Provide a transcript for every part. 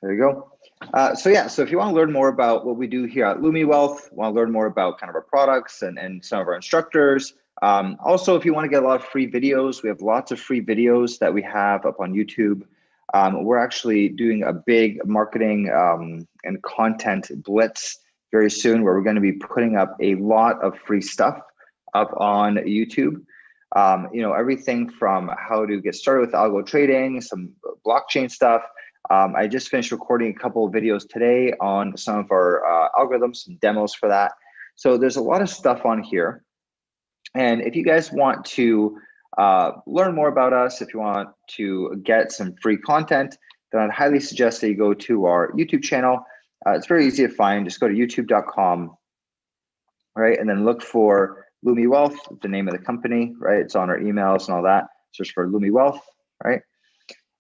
There you go. So if you want to learn more about what we do here at Lumi Wealth, want to learn more about kind of our products and some of our instructors. Also, if you want to get a lot of free videos, we have lots of free videos that we have up on YouTube. We're actually doing a big marketing and content blitz very soon, where we're going to be putting up a lot of free stuff up on YouTube. Everything from how to get started with algo trading, some blockchain stuff. I just finished recording a couple of videos today on some of our algorithms, some demos for that. So there's a lot of stuff on here. And if you guys want to learn more about us, if you want to get some free content, then I'd highly suggest that you go to our YouTube channel. It's very easy to find. Just go to youtube.com, right? And then look for Lumi Wealth, the name of the company, right? It's on our emails and all that. Search for Lumi Wealth, right?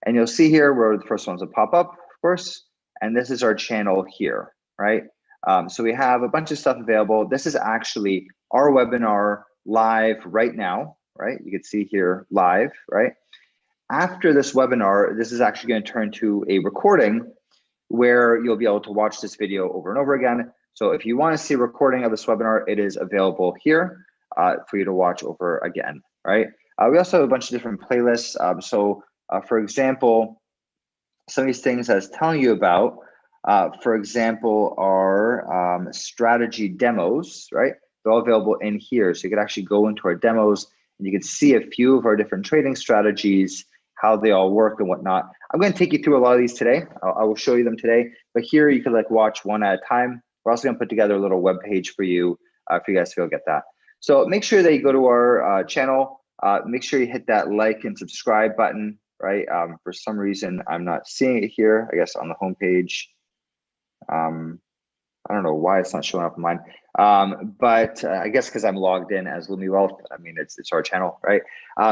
And you'll see here where the first ones will pop up, of course. And this is our channel here, right? So we have a bunch of stuff available. This is actually our webinar live right now, right? You can see here live, right? After this webinar, this is actually going to turn to a recording where you'll be able to watch this video over and over again. So if you want to see a recording of this webinar, it is available here for you to watch over again, right? We also have a bunch of different playlists. For example, some of these things I was telling you about, for example, are strategy demos, right? They're all available in here. So you could actually go into our demos and you can see a few of our different trading strategies, how they all work and whatnot. I'm going to take you through a lot of these today. I will show you them today, but here you could watch one at a time. We're also going to put together a little web page for you guys to go get that. So make sure that you go to our channel. Make sure you hit that like and subscribe button, right? For some reason, I'm not seeing it here, I guess on the homepage. I don't know why it's not showing up on mine, but I guess because I'm logged in as Lumi Wealth. I mean, it's our channel, right?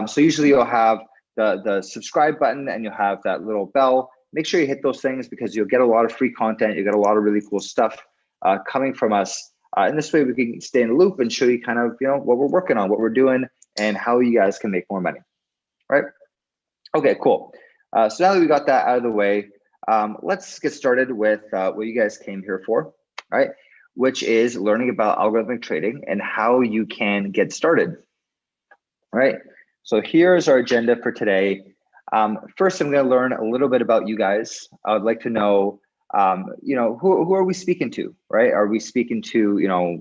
So usually you'll have the subscribe button and you'll have that little bell. Make sure you hit those things because you'll get a lot of free content. You get a lot of really cool stuff coming from us. And this way we can stay in the loop and show you kind of, what we're working on, what we're doing, and how you guys can make more money, right? Okay, cool. So now that we got that out of the way, let's get started with what you guys came here for, right? Which is learning about algorithmic trading and how you can get started, right? So here's our agenda for today. First, I'm going to learn a little bit about you guys. I would like to know, who are we speaking to, right? Are we speaking to,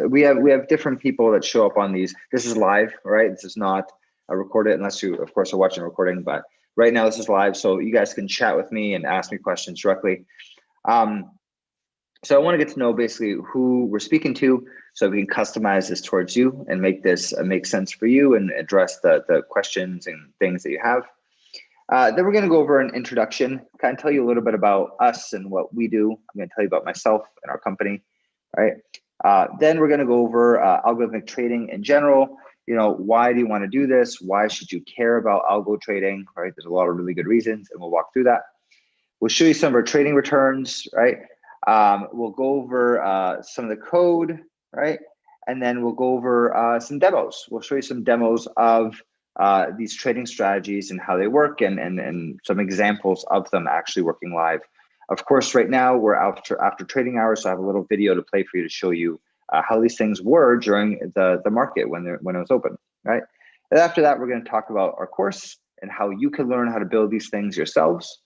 we have different people that show up on these. This is live, right? This is not recorded unless you, of course, are watching a recording. But right now, this is live, so you guys can chat with me and ask me questions directly. So I want to get to know basically who we're speaking to, so we can customize this towards you and make this make sense for you and address the questions and things that you have. Then we're going to go over an introduction, kind of tell you a little bit about us and what we do. I'm going to tell you about myself and our company, right? Then we're going to go over algorithmic trading in general. Why do you want to do this? Why should you care about algo trading, right? There's a lot of really good reasons, and we'll walk through that. We'll show you some of our trading returns, right? We'll go over some of the code, right? And then we'll go over some demos. We'll show you some demos of these trading strategies and how they work and some examples of them actually working live. Of course, right now we're after trading hours, so I have a little video to play for you to show you how these things were during the market when it was open, right? And after that, we're going to talk about our course and how you can learn how to build these things yourselves.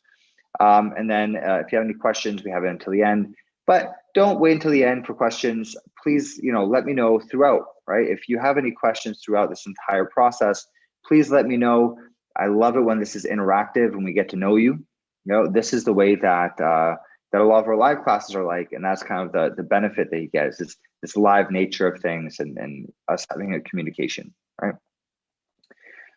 And then if you have any questions, we have it until the end. But don't wait until the end for questions. Please, let me know throughout, right? If you have any questions throughout this entire process, please let me know. I love it when this is interactive and we get to know you. This is the way that a lot of our live classes are like, and that's kind of the benefit that you get is this live nature of things and us having a communication, right?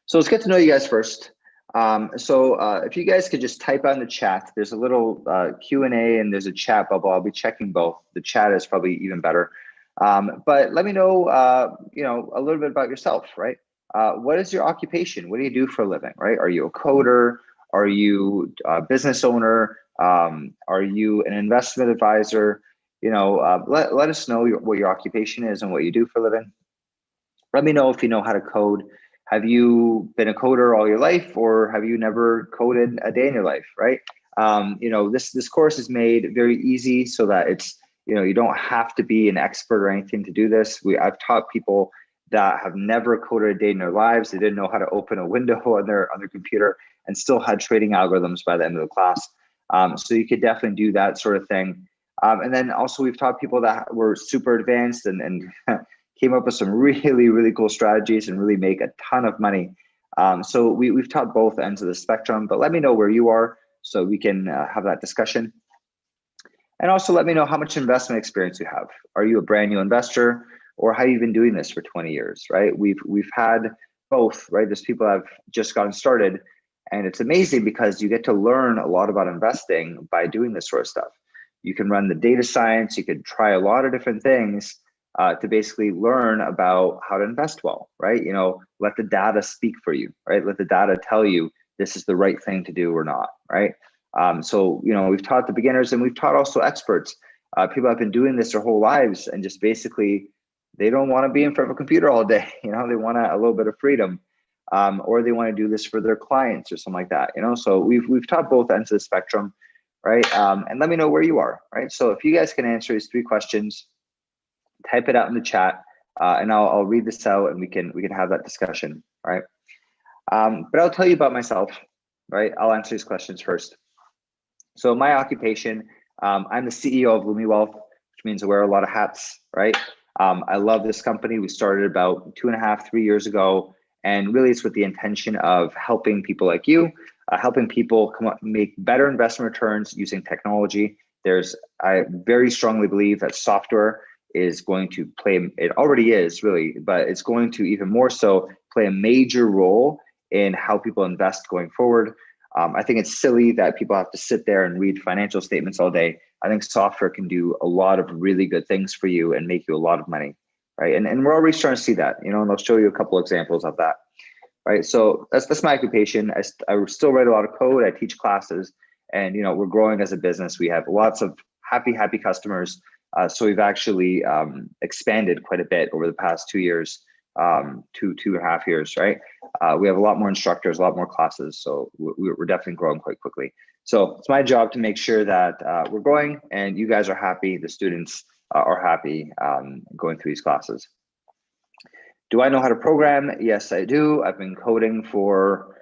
So let's get to know you guys first. If you guys could just type out in the chat, there's a little Q&A and there's a chat bubble. I'll be checking both. The chat is probably even better. But let me know, a little bit about yourself, right? What is your occupation? What do you do for a living, right? Are you a coder? Are you a business owner? Are you an investment advisor? Let us know what your occupation is and what you do for a living. Let me know if you know how to code. Have you been a coder all your life, or have you never coded a day in your life, right? This course is made very easy so that it's, you don't have to be an expert or anything to do this. I've taught people that have never coded a day in their lives. They didn't know how to open a window on their computer and still had trading algorithms by the end of the class. So you could definitely do that sort of thing. And then also we've taught people that were super advanced and came up with some really, really cool strategies and really make a ton of money. So we've taught both ends of the spectrum, but let me know where you are so we can have that discussion. And also let me know how much investment experience you have. Are you a brand new investor, or have you been doing this for 20 years, right? We've had both, right? There's people that have just gotten started, and it's amazing because you get to learn a lot about investing by doing this sort of stuff. You can run the data science, you could try a lot of different things to basically learn about how to invest well, right? Let the data speak for you, right? Let the data tell you this is the right thing to do or not, right? So we've taught the beginners and we've taught also experts. People have been doing this their whole lives and just basically they don't want to be in front of a computer all day. They want a little bit of freedom, or they want to do this for their clients or something like that. So we've taught both ends of the spectrum, right? And let me know where you are, right? So if you guys can answer these 3 questions, type it out in the chat, and I'll read this out and we can have that discussion, right? But I'll tell you about myself, right? I'll answer these questions first. So my occupation, I'm the CEO of Lumi Wealth, which means I wear a lot of hats, right? I love this company. We started about 2.5, 3 years ago, and really it's with the intention of helping people like you, helping people make better investment returns using technology. I very strongly believe that software is going to play, it already is really, but it's going to even more so play a major role in how people invest going forward. I think it's silly that people have to sit there and read financial statements all day. I think software can do a lot of really good things for you and make you a lot of money, right? And we're already starting to see that, and I'll show you a couple examples of that, right? So that's my occupation. I still write a lot of code. I teach classes, and we're growing as a business. We have lots of happy customers. So we've actually expanded quite a bit over the past 2 years. 2.5 years, right? We have a lot more instructors, a lot more classes. So we're definitely growing quite quickly. So it's my job to make sure that we're growing and you guys are happy, the students are happy going through these classes. Do I know how to program? Yes, I do. I've been coding for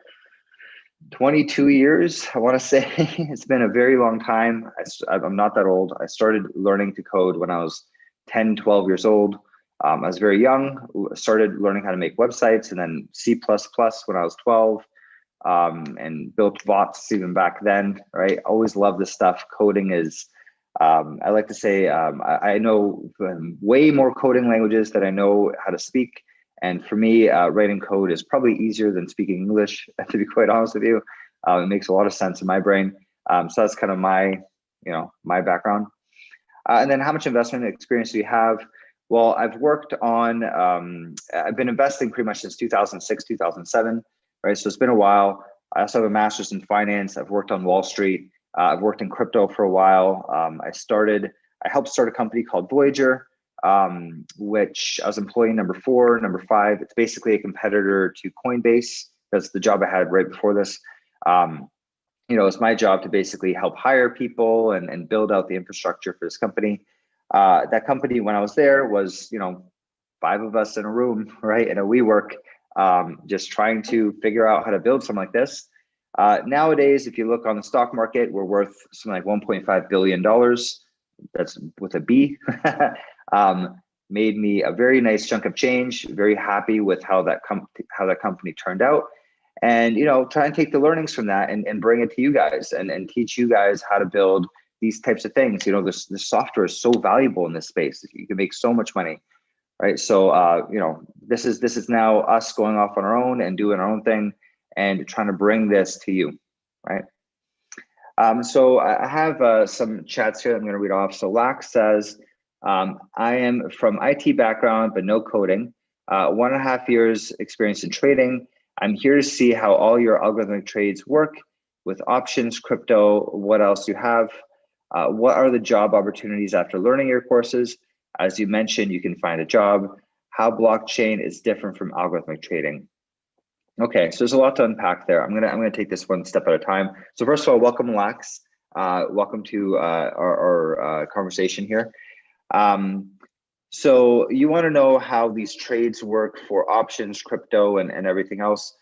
22 years, I want to say. It's been a very long time. I'm not that old. I started learning to code when I was 10, 12 years old. I was very young, started learning how to make websites, and then C++ when I was 12, and built bots even back then, right? Always loved this stuff. Coding is, I like to say, I know way more coding languages than I know how to speak. And for me, writing code is probably easier than speaking English, to be quite honest with you. It makes a lot of sense in my brain. So that's kind of my background. And then how much investment experience do you have? Well, I've worked on, I've been investing pretty much since 2006, 2007, right? So it's been a while. I also have a master's in finance. I've worked on Wall Street. I've worked in crypto for a while. I helped start a company called Voyager, which I was employee number 4, number 5. It's basically a competitor to Coinbase. That's the job I had right before this. It's my job to basically help hire people and build out the infrastructure for this company. That company, when I was there, was 5 of us in a room, right, in a WeWork, just trying to figure out how to build something like this. Nowadays, if you look on the stock market, we're worth something like $1.5 billion. That's with a B. Made me a very nice chunk of change. Very happy with how that company turned out, and try and take the learnings from that and bring it to you guys and teach you guys how to build these types of things. This software is so valuable in this space. You can make so much money, right? So this is now us going off on our own and doing our own thing and trying to bring this to you, right? So I have some chats here I'm going to read off. So Lax says, I am from IT background, but no coding. 1.5 years experience in trading. I'm here to see how all your algorithmic trades work with options, crypto, what else you have. What are the job opportunities after learning your courses? As you mentioned, you can find a job. How blockchain is different from algorithmic trading. Okay, so there's a lot to unpack there. I'm gonna take this one step at a time. So first of all, welcome, Lex. Welcome to our conversation here. So you want to know how these trades work for options, crypto, and everything else.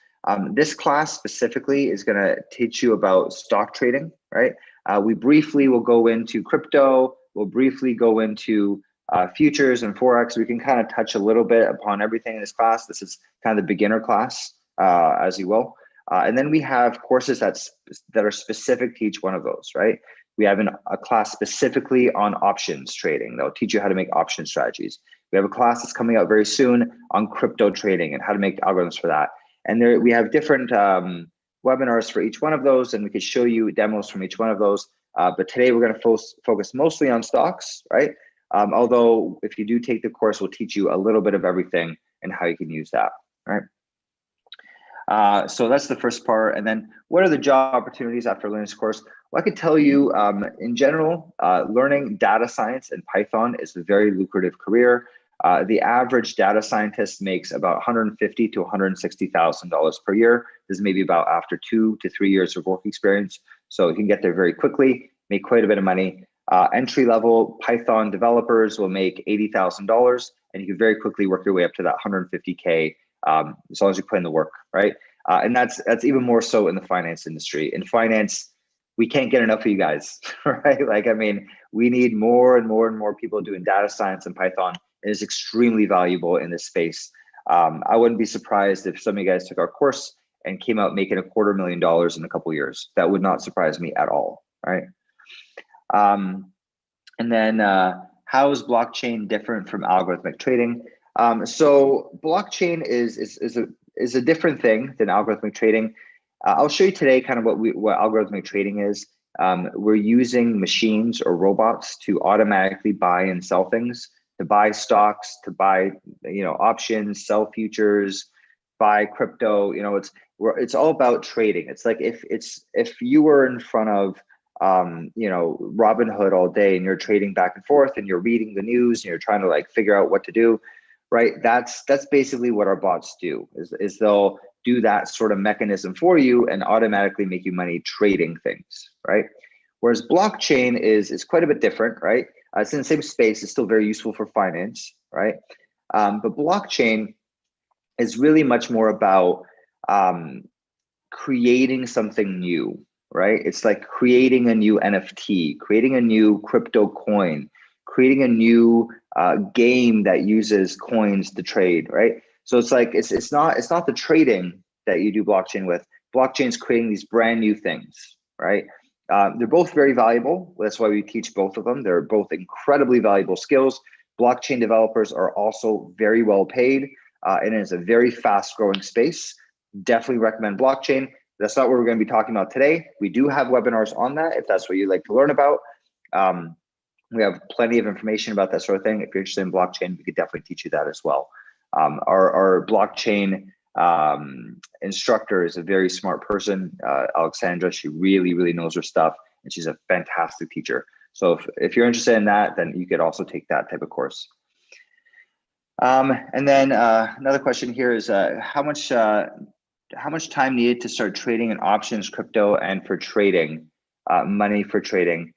This class specifically is going to teach you about stock trading, right? We briefly will go into crypto. We'll briefly go into futures and Forex. We can kind of touch a little bit upon everything in this class. This is kind of the beginner class, as you will. And then we have courses that are specific to each one of those, right? We have a class specifically on options trading. They'll teach you how to make option strategies. We have a class that's coming out very soon on crypto trading and how to make algorithms for that. And there we have different webinars for each one of those, and we could show you demos from each one of those. But today we're going to focus mostly on stocks, right? Although if you do take the course, we'll teach you a little bit of everything and how you can use that, right? So that's the first part. And then what are the job opportunities after learning this course? Well, I could tell you in general, learning data science and Python is a very lucrative career. The average data scientist makes about $150,000 to $160,000 per year. This is maybe about after 2 to 3 years of work experience. So you can get there very quickly, make quite a bit of money. Entry-level Python developers will make $80,000, and you can very quickly work your way up to that 150K as long as you put in the work, right? And that's even more so in the finance industry. In finance, we can't get enough of you guys, right? Like, I mean, we need more and more and more people doing data science and Python. It is extremely valuable in this space. I wouldn't be surprised if some of you guys took our course and came out making $250,000 in a couple of years. That would not surprise me at all, right? And then how is blockchain different from algorithmic trading? So blockchain is a different thing than algorithmic trading. I'll show you today kind of what algorithmic trading is. We're using machines or robots to automatically buy and sell things, to buy stocks, to buy options, sell futures, buy crypto. It's all about trading. It's like if you were in front of Robinhood all day and you're trading back and forth and you're reading the news and you're trying to like figure out what to do, right? That's basically what our bots do, is they'll do that sort of mechanism for you and automatically make you money trading things, right? Whereas blockchain is quite a bit different, right? It's in the same space. It's still very useful for finance, right? But blockchain is really much more about creating something new, right? It's like creating a new NFT, creating a new crypto coin, creating a new game that uses coins to trade, right? So it's like it's not the trading that you do blockchain with. Blockchain's creating these brand new things, right? They're both very valuable. That's why we teach both of them. They're both incredibly valuable skills. Blockchain developers are also very well paid, and it's a very fast growing space. Definitely recommend blockchain. That's not what we're going to be talking about today. We do have webinars on that if that's what you'd like to learn about. We have plenty of information about that sort of thing. If you're interested in blockchain, we could definitely teach you that as well. Our blockchain instructor is a very smart person, Alexandra. She really, really knows her stuff, and she's a fantastic teacher. So if you're interested in that, then you could also take that type of course. And then another question here is how much time needed to start trading in options, crypto, and for trading, money for trading?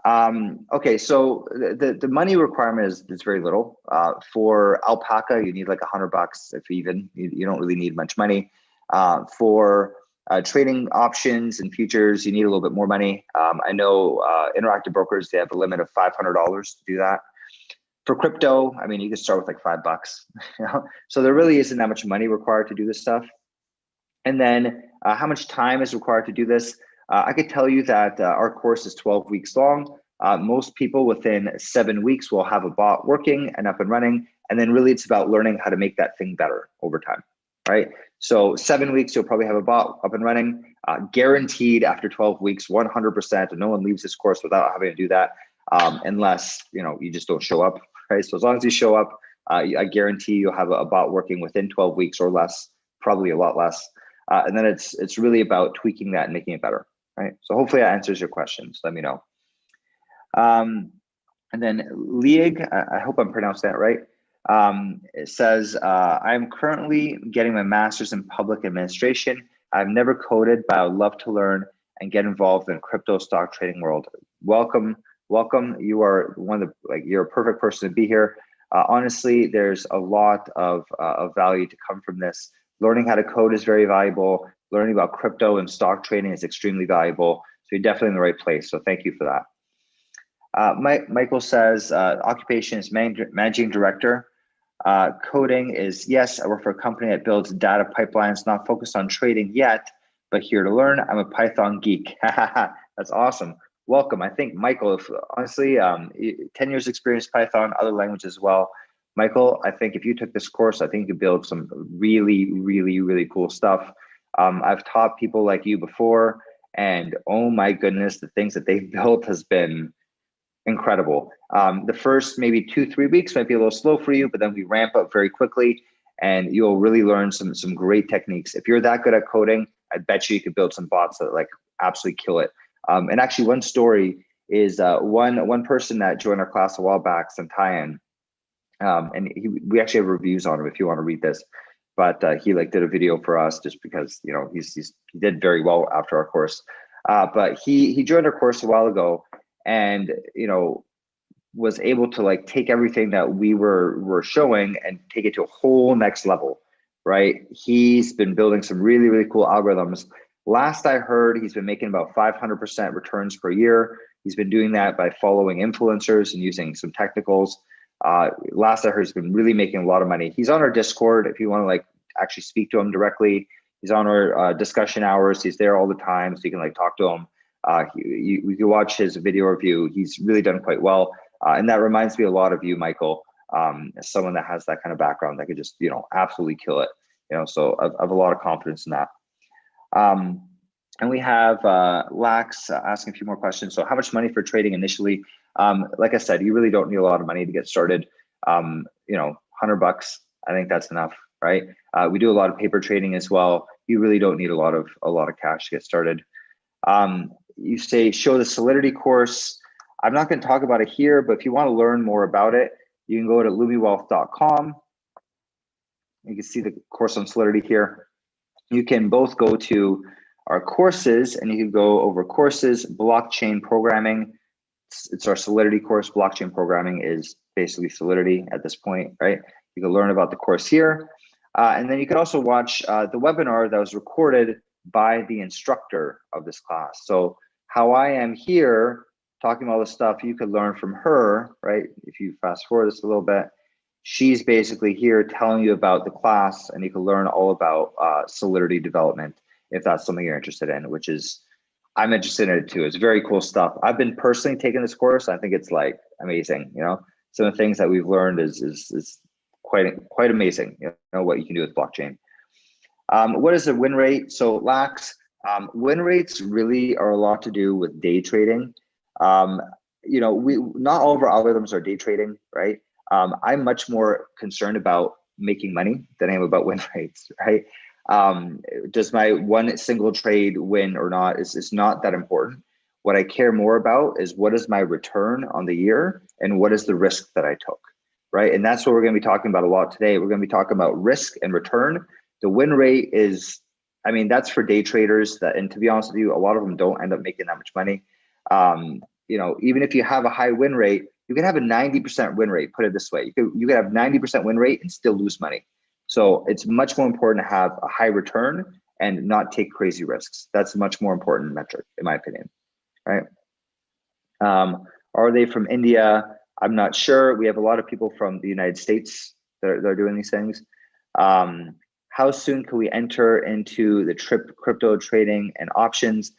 Okay, so the money requirement is very little. For alpaca, you need like $100, if even. You don't really need much money. For trading options and futures, you need a little bit more money. I know Interactive Brokers, they have a limit of $500 to do that. For crypto, I mean, you can start with like $5. So there really isn't that much money required to do this stuff. And then how much time is required to do this? I could tell you that our course is 12 weeks long. Most people within 7 weeks will have a bot working and up and running. And then really it's about learning how to make that thing better over time, right? So 7 weeks, you'll probably have a bot up and running, guaranteed after 12 weeks, 100%. And no one leaves this course without having to do that, unless you just don't show up, right? So as long as you show up, I guarantee you'll have a bot working within 12 weeks or less, probably a lot less. And then it's really about tweaking that and making it better, right? So hopefully that answers your questions. Let me know. And then Lieg, I hope I'm pronouncing that right. It says, I'm currently getting my master's in public administration. I've never coded, but I would love to learn and get involved in crypto stock trading world. Welcome, welcome. You are one of the, you're a perfect person to be here. Honestly, there's a lot of value to come from this. Learning how to code is very valuable. Learning about crypto and stock trading is extremely valuable. So you're definitely in the right place. So thank you for that. Michael says, occupation is managing director. Coding is, yes, I work for a company that builds data pipelines, not focused on trading yet, but here to learn. I'm a Python geek. That's awesome. Welcome. I think, Michael, if, honestly, 10 years experience Python, other languages as well. Michael, I think if you took this course, I think you could build some really, really, really cool stuff. I've taught people like you before, and oh my goodness, the things that they've built has been incredible. The first maybe 2-3 weeks might be a little slow for you, but then we ramp up very quickly and you'll really learn some great techniques. If you're that good at coding, I bet you could build some bots that like absolutely kill it. And actually one story is one person that joined our class a while back, some tie-in, and we actually have reviews on him if you want to read this, but he like did a video for us just because, you know, he did very well after our course. But he joined our course a while ago, and you know, was able to like take everything that we were showing and take it to a whole next level, right? He's been building some really, really cool algorithms. Last I heard, he's been making about 500% returns per year. He's been doing that by following influencers and using some technicals. Last I heard, he's been really making a lot of money. He's on our Discord if you want to like actually speak to him directly. He's on our discussion hours. He's there all the time, so you can like talk to him. You can watch his video review. He's really done quite well. And that reminds me a lot of you, Michael, as someone that has that kind of background that could just, you know, absolutely kill it. You know, so I have a lot of confidence in that. And we have Lax asking a few more questions. So how much money for trading initially? Like I said, you really don't need a lot of money to get started. You know, $100, I think that's enough, right? We do a lot of paper trading as well. You really don't need a lot of cash to get started. You say show the Solidity course. I'm not going to talk about it here, but if you want to learn more about it, you can go to lumiwealth.com. You can see the course on Solidity here. You can both go to our courses and you can go over courses, blockchain programming. It's our Solidity course. Blockchain programming is basically Solidity at this point, right? You can learn about the course here. And then you can also watch the webinar that was recorded by the instructor of this class. So how I am here talking about all this stuff, you could learn from her, right? If you fast forward this a little bit, she's basically here telling you about the class, and you can learn all about Solidity development if that's something you're interested in, which is, I'm interested in it too. It's very cool stuff. I've been personally taking this course. I think it's like amazing. You know, some of the things that we've learned is quite amazing. You know, what you can do with blockchain. What is the win rate? So Lax, win rates really are a lot to do with day trading. You know, not all of our algorithms are day trading, right? I'm much more concerned about making money than I am about win rates, right? Does my one single trade win or not is not that important. What I care more about is what is my return on the year and what is the risk that I took, right? And that's what we're going to be talking about a lot today. We're going to be talking about risk and return. The win rate is, I mean, that's for day traders that, and to be honest with you, a lot of them don't end up making that much money. You know, even if you have a high win rate, you can have a 90% win rate, put it this way. You can have 90% win rate and still lose money. So it's much more important to have a high return and not take crazy risks. That's a much more important metric, in my opinion, right? Are they from India? I'm not sure. We have a lot of people from the United States that are doing these things. How soon can we enter into the crypto trading and options?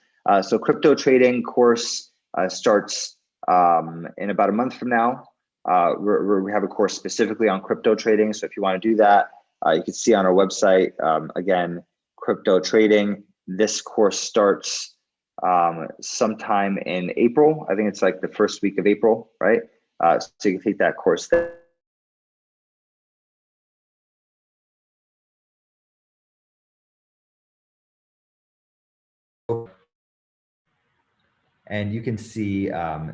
So crypto trading course starts in about a month from now. We have a course specifically on crypto trading. So if you want to do that, you can see on our website, again, crypto trading. This course starts sometime in April. I think it's like the first week of April, right? So you can take that course there. And you can see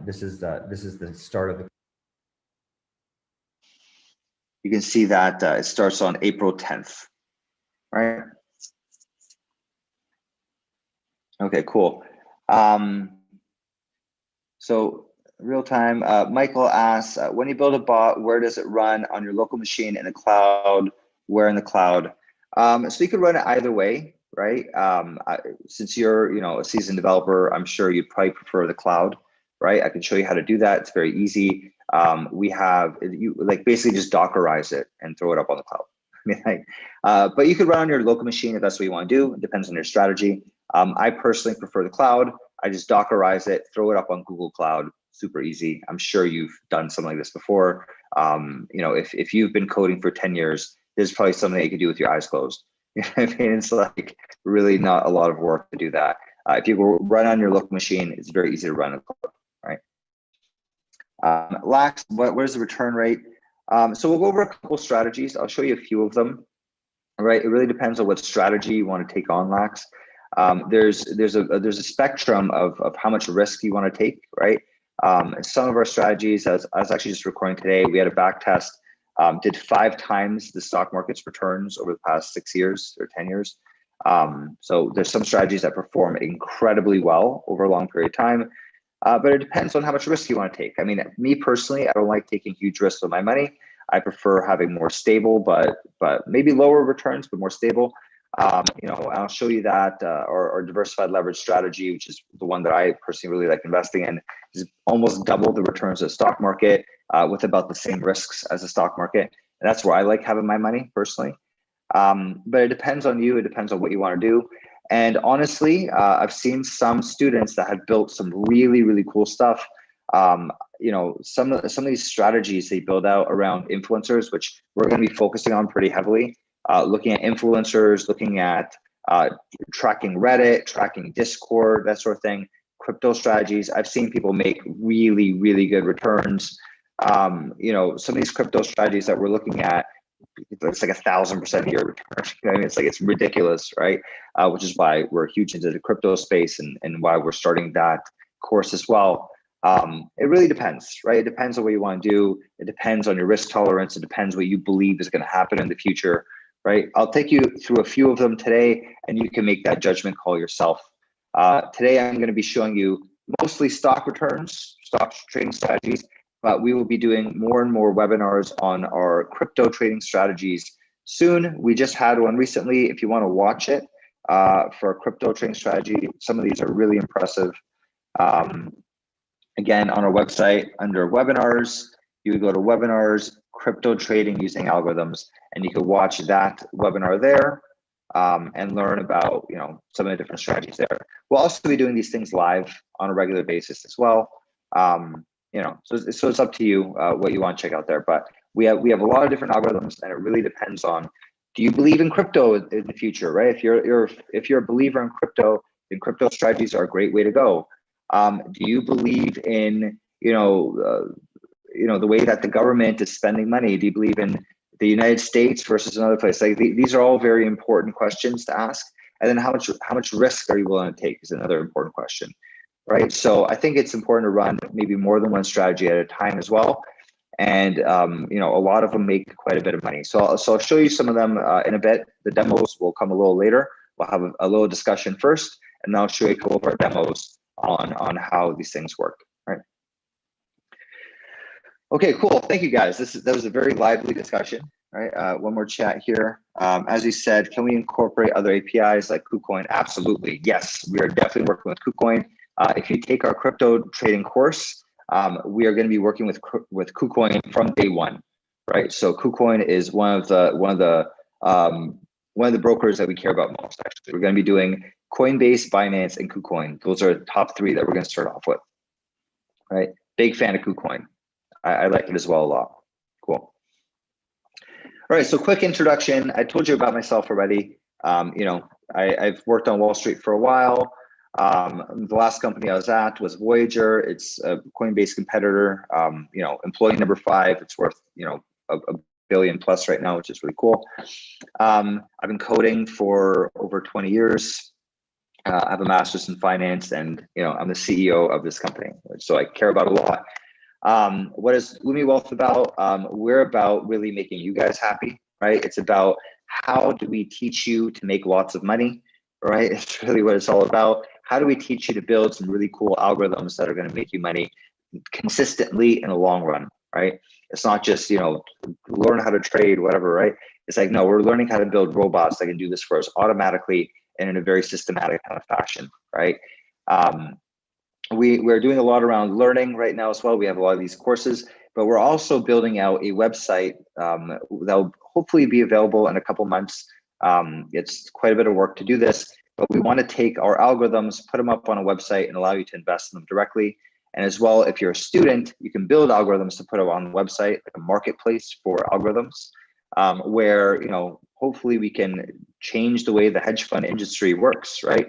this is the start of the you can see that it starts on April 10th, right? Okay, cool. So real time, Michael asks, when you build a bot, where does it run on your local machine, in the cloud, where in the cloud? So you could run it either way, right? Since you're, a seasoned developer, I'm sure you'd probably prefer the cloud, right? I can show you how to do that. It's very easy. We have, you like basically just Dockerize it and throw it up on the cloud. But you could run on your local machine if that's what you want to do. It depends on your strategy. I personally prefer the cloud. I just Dockerize it, throw it up on Google Cloud. Super easy. I'm sure you've done something like this before. If you've been coding for 10 years, there's probably something that you could do with your eyes closed. You know what I mean? It's like really not a lot of work to do that. If you go run on your local machine, it's very easy to run in the cloud, right? Lax, where's the return rate? So we'll go over a couple strategies. I'll show you a few of them. All right, it really depends on what strategy you want to take on, Lax. There's a spectrum of how much risk you want to take, right? Some of our strategies, as I was actually just recording today, we had a back test, did 5 times the stock market's returns over the past 6 years or 10 years. So there's some strategies that perform incredibly well over a long period of time, but it depends on how much risk you want to take. I mean, me personally, I don't like taking huge risks with my money. I prefer having more stable, but maybe lower returns, but more stable. I'll show you that, or diversified leverage strategy, which is the one that I personally really like investing in, is almost double the returns of the stock market with about the same risks as the stock market. And that's where I like having my money personally. But it depends on you. It depends on what you want to do. And honestly, I've seen some students that have built some really, really cool stuff. Some of these strategies they build out around influencers, which we're going to be focusing on pretty heavily. Looking at influencers, looking at tracking Reddit, tracking Discord, that sort of thing, crypto strategies. I've seen people make really, really good returns. Some of these crypto strategies that we're looking at, it's like 1,000% a year return. I mean, it's ridiculous, right? Which is why we're huge into the crypto space and why we're starting that course as well. It really depends, right? It depends on what you want to do. It depends on your risk tolerance. It depends what you believe is going to happen in the future. Right, I'll take you through a few of them today, and you can make that judgment call yourself. Today, I'm going to be showing you mostly stock returns, stock trading strategies, but we will be doing more and more webinars on our crypto trading strategies soon. We just had one recently. If you want to watch it for a crypto trading strategy, some of these are really impressive. Again, on our website under webinars, you go to webinars, crypto trading using algorithms, and you can watch that webinar there and learn about some of the different strategies there. We'll also be doing these things live on a regular basis as well. So it's up to you what you want to check out there. But we have a lot of different algorithms, and it really depends on, do you believe in crypto in the future, right? If you're a believer in crypto, then crypto strategies are a great way to go. Do you believe in the way that the government is spending money? Do you believe in the United States versus another place? Like these are all very important questions to ask. And then how much risk are you willing to take is another important question, right? So I think it's important to run maybe more than one strategy at a time as well. And a lot of them make quite a bit of money. So I'll show you some of them in a bit. The demos will come a little later. We'll have a little discussion first, and then I'll show you a couple of our demos on how these things work. Right? Okay, cool. Thank you, guys. That was a very lively discussion. Right. One more chat here. As you said, can we incorporate other APIs like Kucoin? Absolutely. Yes, we are definitely working with Kucoin. If you take our crypto trading course, we are going to be working with Kucoin from day one. Right. So Kucoin is one of the brokers that we care about most. Actually, we're going to be doing Coinbase, Binance, and Kucoin. Those are the top 3 that we're going to start off with. Right. Big fan of Kucoin. I like it as well a lot. Cool. All right, so quick introduction. I told you about myself already. I've worked on Wall Street for a while. The last company I was at was Voyager. It's a Coinbase competitor. Employee number 5. It's worth a billion plus right now, which is really cool. I've been coding for over 20 years. I have a master's in finance, and I'm the CEO of this company, so I care about a lot. What is Lumi Wealth about? We're about really making you guys happy, right? It's about how do we teach you to make lots of money, right? It's really what it's all about. How do we teach you to build some really cool algorithms that are going to make you money consistently in the long run, right? It's not just, you know, learn how to trade, whatever, right? It's like, no, we're learning how to build robots that can do this for us automatically and in a very systematic kind of fashion, right? We're doing a lot around learning right now as well. We have a lot of these courses, but we're also building out a website that will hopefully be available in a couple months. It's quite a bit of work to do this, but we want to take our algorithms, put them up on a website and allow you to invest in them directly. And as well, if you're a student, you can build algorithms to put them on the website, like a marketplace for algorithms, where, you know, hopefully we can change the way the hedge fund industry works, right?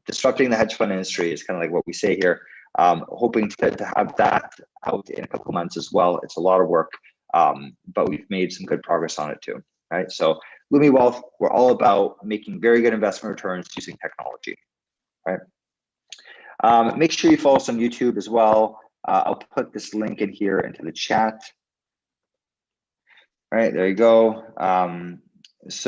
Disrupting the hedge fund industry is kind of like what we say here. Hoping to have that out in a couple of months as well. It's a lot of work, but we've made some good progress on it too, right? So Lumi Wealth, we're all about making very good investment returns using technology, right? Make sure you follow us on YouTube as well. I'll put this link in here into the chat. All right, there you go. This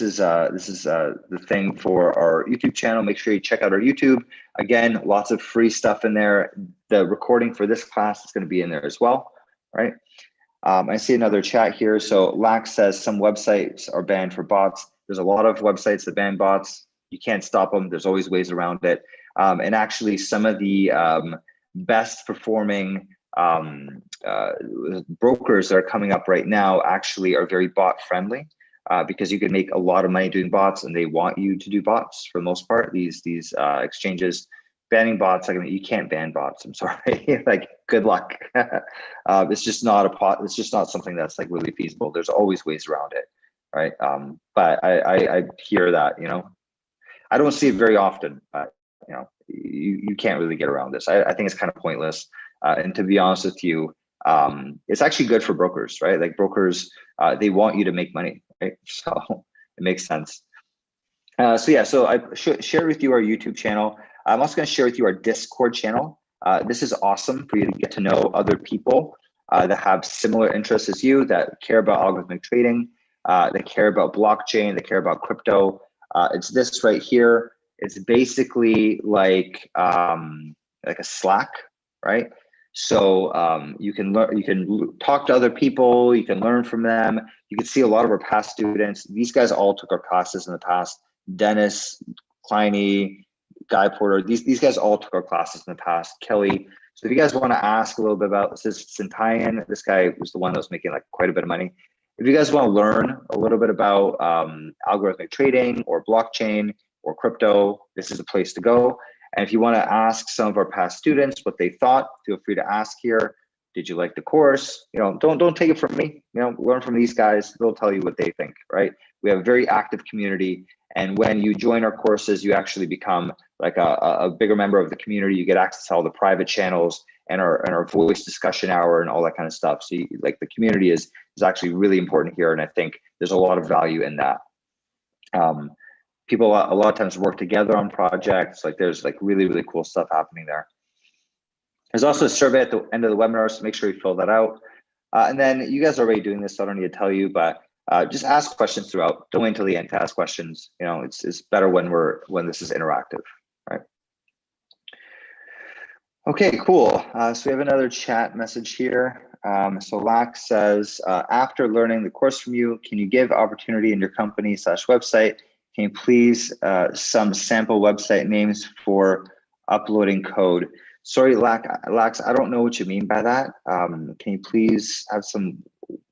is the thing for our YouTube channel. Make sure you check out our YouTube. Again, lots of free stuff in there. The recording for this class is going to be in there as well, right? I see another chat here. So Lax says some websites are banned for bots. There's a lot of websites that ban bots. You can't stop them. There's always ways around it. And actually, some of the best performing brokers that are coming up right now actually are very bot friendly. Because you can make a lot of money doing bots, and they want you to do bots for the most part. These exchanges banning bots, like, I mean, you can't ban bots. I'm sorry, like, good luck. It's just not it's just not something that's like really feasible. There's always ways around it, right? But I hear that, you know, I don't see it very often. But you know, you can't really get around this. I think it's kind of pointless. And to be honest with you, it's actually good for brokers, right? Like brokers, they want you to make money, right? So it makes sense. So I shared with you our YouTube channel. I'm also going to share with you our Discord channel. This is awesome for you to get to know other people that have similar interests as you, that care about algorithmic trading, that care about blockchain, that care about crypto. It's this right here. It's basically like a Slack, right? So you can learn, you can talk to other people, you can learn from them. You can see a lot of our past students. These guys all took our classes in the past. Dennis, Kleiny, Guy Porter, these guys all took our classes in the past. Kelly. So if you guys want to ask a little bit about this, Sintayan, this guy was the one that was making like quite a bit of money. If you guys want to learn a little bit about algorithmic trading or blockchain or crypto, this is the place to go. And if you want to ask some of our past students what they thought, feel free to ask here. Did you like the course? You know, don't take it from me. You know, learn from these guys. They'll tell you what they think, right? We have a very active community. And when you join our courses, you actually become like a bigger member of the community. You get access to all the private channels and our voice discussion hour and all that kind of stuff. So like the community is actually really important here. And I think there's a lot of value in that. People a lot of times work together on projects. Like there's like really, really cool stuff happening there. There's also a survey at the end of the webinar, so make sure you fill that out. And then you guys are already doing this, so I don't need to tell you, but just ask questions throughout. Don't wait until the end to ask questions. You know, it's better when this is interactive, right? Okay, cool. So we have another chat message here. So Lax says, after learning the course from you, can you give opportunity in your company / website? Can you please some sample website names for uploading code? Sorry, Lax, I don't know what you mean by that. Can you please have some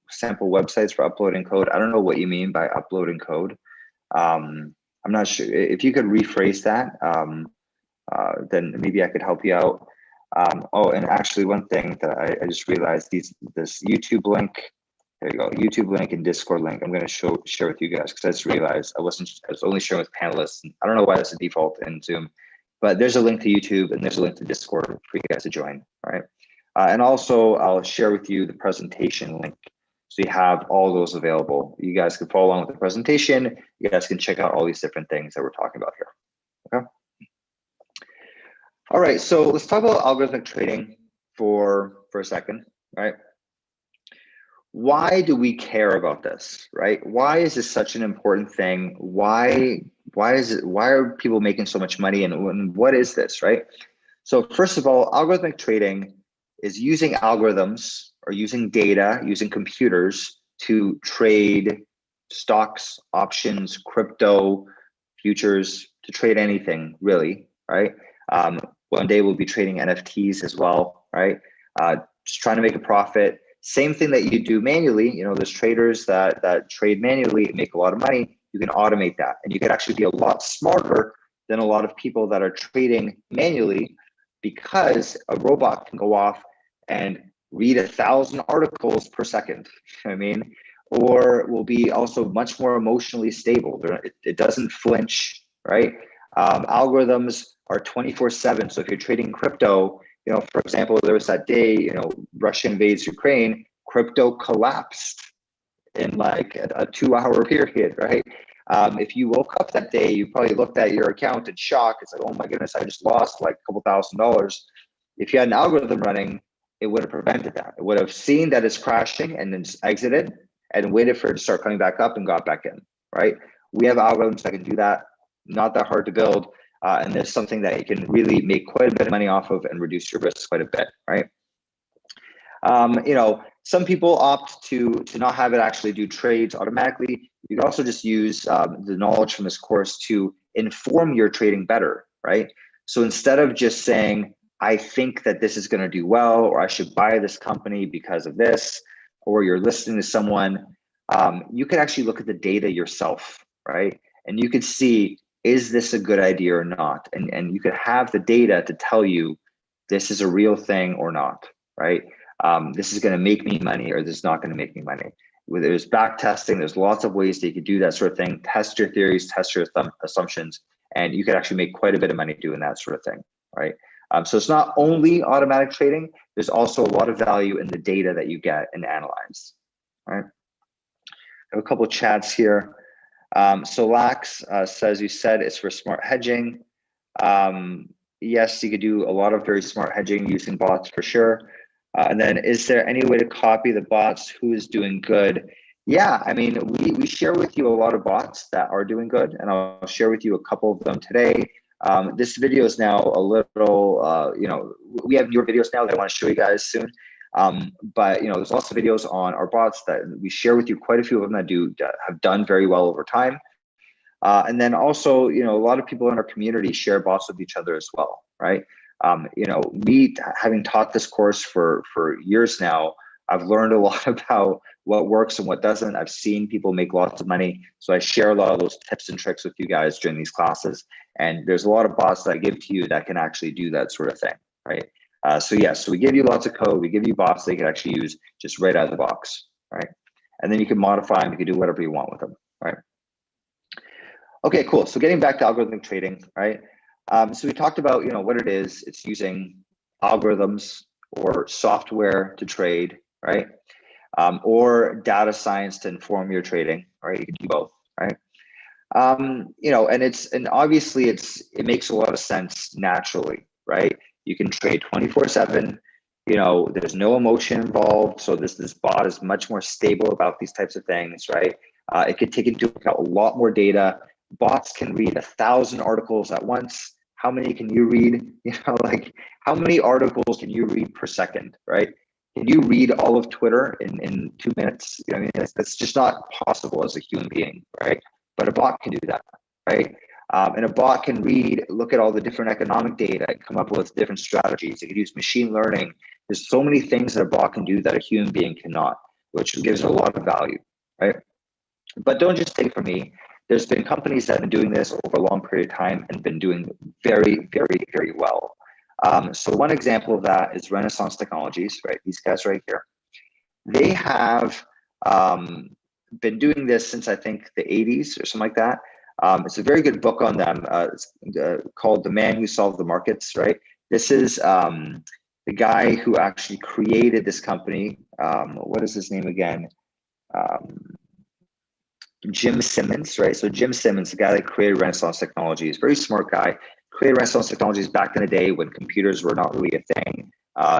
sample websites for uploading code? I don't know what you mean by uploading code. I'm not sure. If you could rephrase that, then maybe I could help you out. Oh, and actually one thing that I just realized, this YouTube link, there you go, YouTube link and Discord link, I'm going to share with you guys, because I just realized I was only sharing with panelists. And I don't know why that's the default in Zoom, but there's a link to YouTube and there's a link to Discord for you guys to join, all right? And also I'll share with you the presentation link. So you have all those available. You guys can follow along with the presentation. You guys can check out all these different things that we're talking about here, okay? All right, so let's talk about algorithmic trading. for a second, right? Why do we care about this, right? Why is this such an important thing? Why are people making so much money, and what is this, right? So first of all, algorithmic trading is using algorithms or using data, using computers to trade stocks, options, crypto, futures, to trade anything really, right? One day we'll be trading NFTs as well, right? Just trying to make a profit. Same thing that you do manually. You know, there's traders that trade manually and make a lot of money. You can automate that, and you can actually be a lot smarter than a lot of people that are trading manually, because a robot can go off and read 1,000 articles per second. You know what I mean? Or will be also much more emotionally stable. It doesn't flinch, right? Algorithms are 24/7. So if you're trading crypto, you know, for example, there was that day, you know, Russia invades Ukraine, crypto collapsed in like a 2-hour period, right? If you woke up that day, you probably looked at your account in shock. It's like, oh my goodness, I just lost like a couple $1,000s. If you had an algorithm running, it would have prevented that. It would have seen that it's crashing and then just exited and waited for it to start coming back up and got back in, right? We have algorithms that can do that. Not that hard to build. And there's something that you can really make quite a bit of money off of and reduce your risk quite a bit, right? You know, some people opt to not have it actually do trades automatically. You can also just use the knowledge from this course to inform your trading better, right? So instead of just saying, I think that this is going to do well, or I should buy this company because of this, or you're listening to someone, you can actually look at the data yourself, right? And you could see, is this a good idea or not? And you could have the data to tell you this is a real thing or not, right? This is going to make me money, or this is not going to make me money. There's back testing. There's lots of ways that you could do that sort of thing. Test your theories, test your assumptions, and you could actually make quite a bit of money doing that sort of thing, right? So it's not only automatic trading. There's also a lot of value in the data that you get and analyze, right? I have a couple of chats here. So Lax says, you said it's for smart hedging. Yes, you could do a lot of very smart hedging using bots for sure. And then, is there any way to copy the bots? Who is doing good? Yeah, I mean, we share with you a lot of bots that are doing good, and I'll share with you a couple of them today. This video is now a little, you know, we have newer videos now that I want to show you guys soon. But you know, there's lots of videos on our bots that we share with you. Quite a few of them that have done very well over time. And then also, you know, a lot of people in our community share bots with each other as well, right? You know, me having taught this course for years now, I've learned a lot about what works and what doesn't. I've seen people make lots of money. So I share a lot of those tips and tricks with you guys during these classes. And there's a lot of bots that I give to you that can actually do that sort of thing, right? So yes, so we give you lots of code. We give you bots that you can actually use just right out of the box, right? And then you can modify them. You can do whatever you want with them, right? Okay, cool. So getting back to algorithmic trading, right? So we talked about, you know, what it is. It's using algorithms or software to trade, right? Or data science to inform your trading, right? You can do both, right? You know, and obviously it makes a lot of sense naturally, right? You can trade 24/7. You know, there's no emotion involved, so this bot is much more stable about these types of things, right? It could take into account a lot more data. Bots can read 1,000 articles at once. How many can you read? You know, like how many articles can you read per second, right? Can you read all of Twitter in 2 minutes? I mean, that's just not possible as a human being, right? But a bot can do that, right? And a bot can look at all the different economic data and come up with different strategies. It can use machine learning. There's so many things that a bot can do that a human being cannot, which gives it a lot of value, right? But don't just take it from me. There's been companies that have been doing this over a long period of time and been doing very, very, very well. So one example of that is Renaissance Technologies, right? These guys right here. They have been doing this since I think the 80s or something like that. It's a very good book on them. It's called The Man Who Solved the Markets, right? This is the guy who actually created this company. What is his name again? Jim Simmons, right? So Jim Simmons, the guy that created Renaissance Technologies, very smart guy, created Renaissance Technologies back in the day when computers were not really a thing.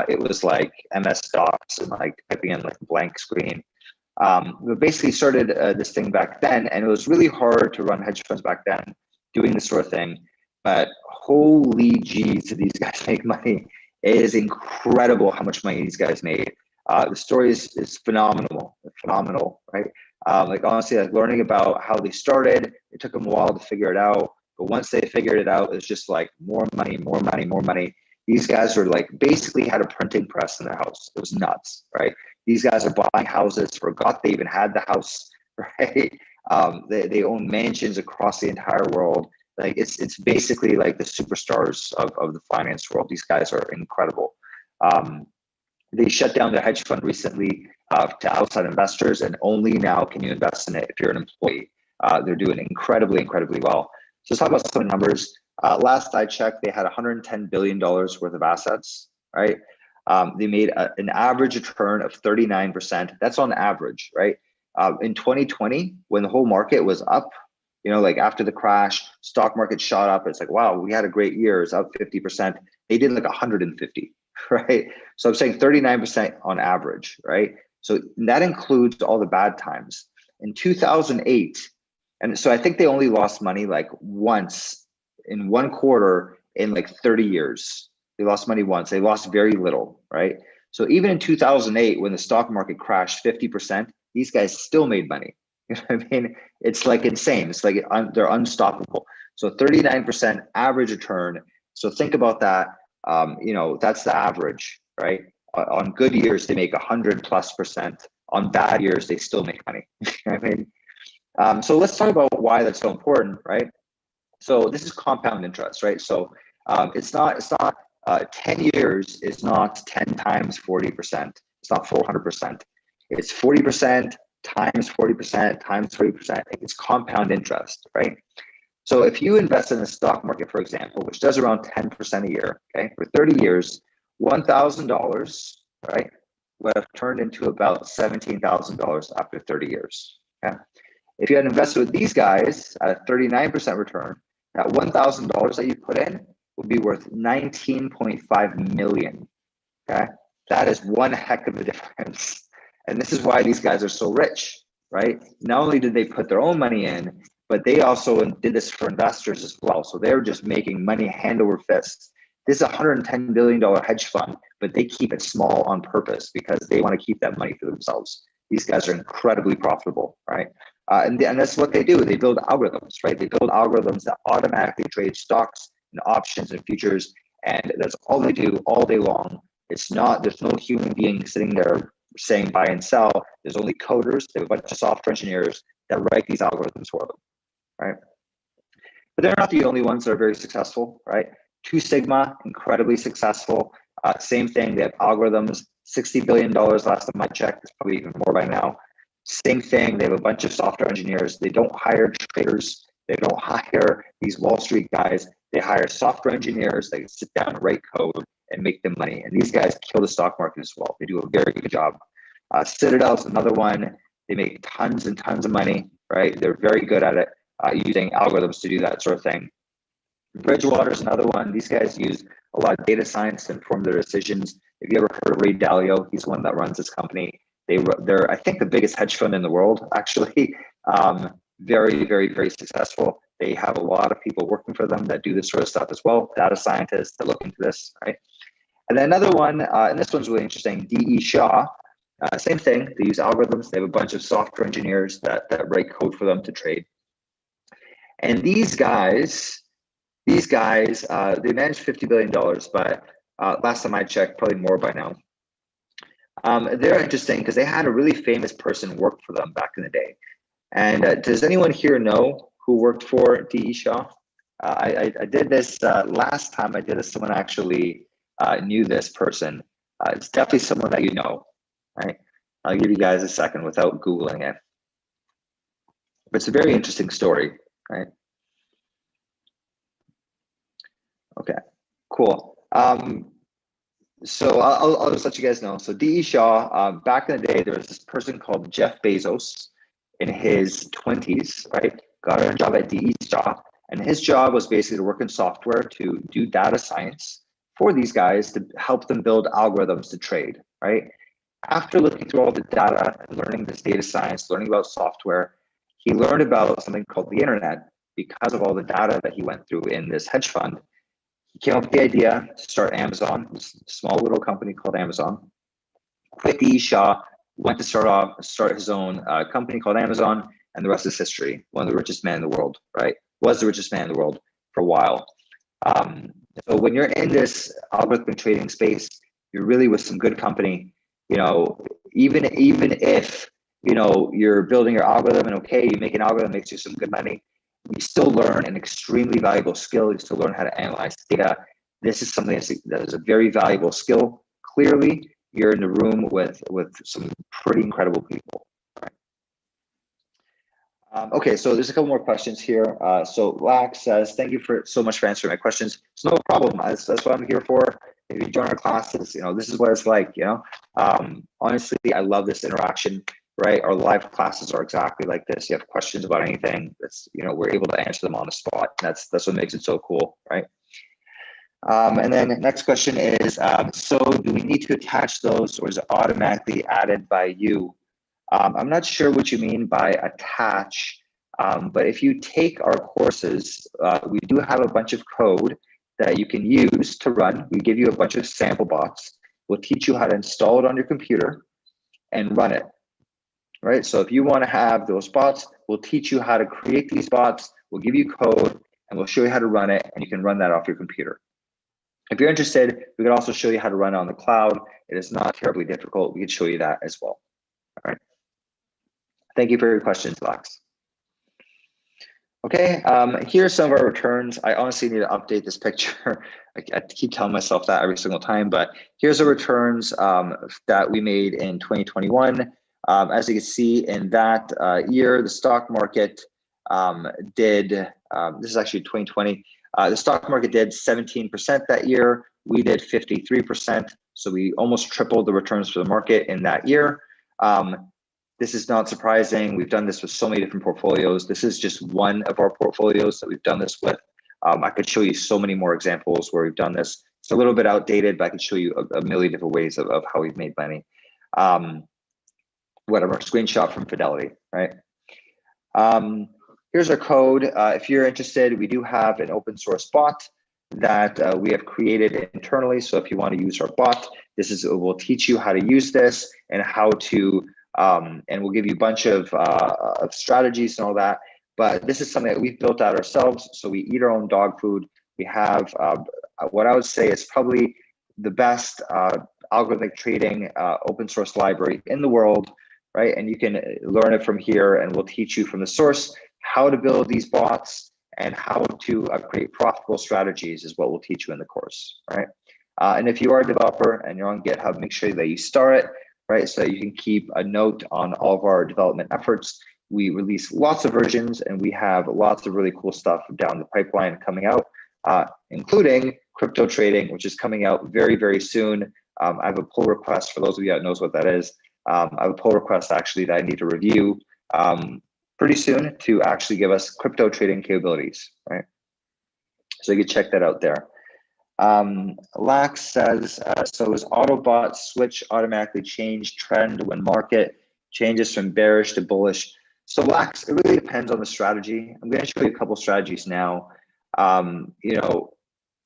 It was like MS Docs and like typing in like a blank screen. We basically started this thing back then, and it was really hard to run hedge funds back then doing this sort of thing. But holy geez, did these guys make money. It is incredible how much money these guys made. The story is phenomenal, right? Like honestly, like learning about how they started, it took them a while to figure it out. But once they figured it out, it's just like more money, more money, more money. These guys are like basically had a printing press in their house. It was nuts, right? These guys are buying houses, forgot they even had the house, right? They own mansions across the entire world. Like it's basically like the superstars of the finance world. These guys are incredible. They shut down their hedge fund recently to outside investors, and only now can you invest in it if you're an employee. They're doing incredibly well. So let's talk about some numbers. Last I checked, they had $110 billion worth of assets, right? They made an average return of 39%. That's on average, right? In 2020, when the whole market was up, you know, like after the crash, stock market shot up. It's like, wow, we had a great year. It's up 50%. They did like 150, right? So I'm saying 39% on average, right? So that includes all the bad times. In 2008, and so I think they only lost money like once in one quarter in like 30 years. They lost money once. They lost very little, right? So even in 2008, when the stock market crashed 50%, these guys still made money. You know what I mean? It's like insane. It's like they're unstoppable. So 39% average return. So think about that. You know, that's the average, right? On good years, they make 100+%. On bad years, they still make money. You know what I mean? So let's talk about why that's so important, right? So this is compound interest, right? So it's not 10 years is not 10 times 40%. It's not 400%. It's 40% times 40% times 40%. It's compound interest, right? So if you invest in the stock market, for example, which does around 10% a year, okay, for 30 years, $1,000, right, would have turned into about $17,000 after 30 years, okay? If you had invested with these guys at a 39% return, that $1,000 that you put in would be worth 19.5 million, okay? That is one heck of a difference. And this is why these guys are so rich, right? Not only did they put their own money in, but they also did this for investors as well. So they're just making money hand over fist. This is a $110 billion hedge fund, but they keep it small on purpose because they want to keep that money for themselves. These guys are incredibly profitable, right? And that's what they do. They build algorithms, right? They build algorithms that automatically trade stocks and options and futures. And that's all they do all day long. There's no human being sitting there saying buy and sell. There's only coders. They have a bunch of software engineers that write these algorithms for them, right? But they're not the only ones that are very successful, right? Two Sigma, incredibly successful. Same thing, they have algorithms, $60 billion last time I checked. It's probably even more by now. Same thing, they have a bunch of software engineers. They don't hire traders. They don't hire these Wall Street guys. They hire software engineers that sit down and write code and make them money. And these guys kill the stock market as well. They do a very good job. Citadel's another one. They make tons and tons of money, right? They're very good at it, using algorithms to do that sort of thing. Bridgewater is another one. These guys use a lot of data science to inform their decisions. If you ever heard of Ray Dalio, he's one that runs this company. They're I think the biggest hedge fund in the world, actually. Very successful. They have a lot of people working for them that do this sort of stuff as well. Data scientists that look into this, right? And then another one, and this one's really interesting, D.E. Shaw. Same thing. They use algorithms. They have a bunch of software engineers that write code for them to trade. And these guys, they manage $50 billion, but last time I checked, probably more by now. They're interesting because they had a really famous person work for them back in the day. And does anyone here know who worked for D.E. Shaw? I did this last time I did this. Someone actually knew this person. It's definitely someone that you know, right? I'll give you guys a second without Googling it. But it's a very interesting story, right? Okay, cool. So I'll just let you guys know. So D.E. Shaw, back in the day, there was this person called Jeff Bezos in his 20s, right? Got a job at D.E. Shaw. And his job was basically to work in software to do data science for these guys to help them build algorithms to trade, right? After looking through all the data and learning this data science, learning about software, he learned about something called the internet because of all the data that he went through in this hedge fund. He came up with the idea to start Amazon, this small little company called Amazon. Quit the Shaw, went to start his own company called Amazon, and the rest is history. One of the richest men in the world, right? Was the richest man in the world for a while. So when you're in this algorithmic trading space, you're really with some good company. You know, even if you're building your algorithm and okay, you make an algorithm makes you some good money, you still learn an extremely valuable skill. You still learn how to analyze data. This is something that is a very valuable skill. Clearly, you're in the room with some pretty incredible people. Okay, so there's a couple more questions here. So Lax says, thank you so much for answering my questions. It's no problem. That's what I'm here for. If you join our classes, this is what it's like, honestly, I love this interaction, right? Our live classes are exactly like this. You have questions about anything, that's, we're able to answer them on the spot. That's what makes it so cool, right? And then next question is, so do we need to attach those, or is it automatically added by you? I'm not sure what you mean by attach, but if you take our courses, we do have a bunch of code that you can use to run. We give you a bunch of sample bots. We'll teach you how to install it on your computer and run it, right? So if you want to have those bots, we'll teach you how to create these bots. We'll give you code and we'll show you how to run it, and you can run that off your computer. If you're interested, we can also show you how to run it on the cloud. It is not terribly difficult. We can show you that as well. All right. Thank you for your questions, Lex. Okay, here's some of our returns. I honestly need to update this picture. I keep telling myself that every single time, but here's the returns that we made in 2021. As you can see in that year, the stock market did, this is actually 2020, the stock market did 17% that year. We did 53%. So we almost tripled the returns for the market in that year. This is not surprising. We've done this with so many different portfolios. This is just one of our portfolios that we've done this with. I could show you so many more examples where we've done this. It's a little bit outdated, but I could show you a million different ways of how we've made money. Whatever, screenshot from Fidelity, right? Here's our code. If you're interested, we do have an open source bot that we have created internally. So if you want to use our bot, we'll teach you how to use this and how to, and we'll give you a bunch of strategies and all that. But this is something that we've built out ourselves. So we eat our own dog food. We have what I would say is probably the best algorithmic trading open source library in the world, right? And you can learn it from here, and we'll teach you from the source how to build these bots and how to create profitable strategies is what we'll teach you in the course, right? And if you are a developer and you're on GitHub, make sure that you start it, right? So that you can keep a note on all of our development efforts. We release lots of versions, and we have lots of really cool stuff down the pipeline coming out, including crypto trading, which is coming out very, very soon. I have a pull request for those of you that knows what that is. I have a pull request actually that I need to review pretty soon to actually give us crypto trading capabilities, right? So you can check that out there. Lax says, so is Autobot switch automatically change trend when market changes from bearish to bullish? So Lax, it really depends on the strategy. I'm going to show you a couple strategies now.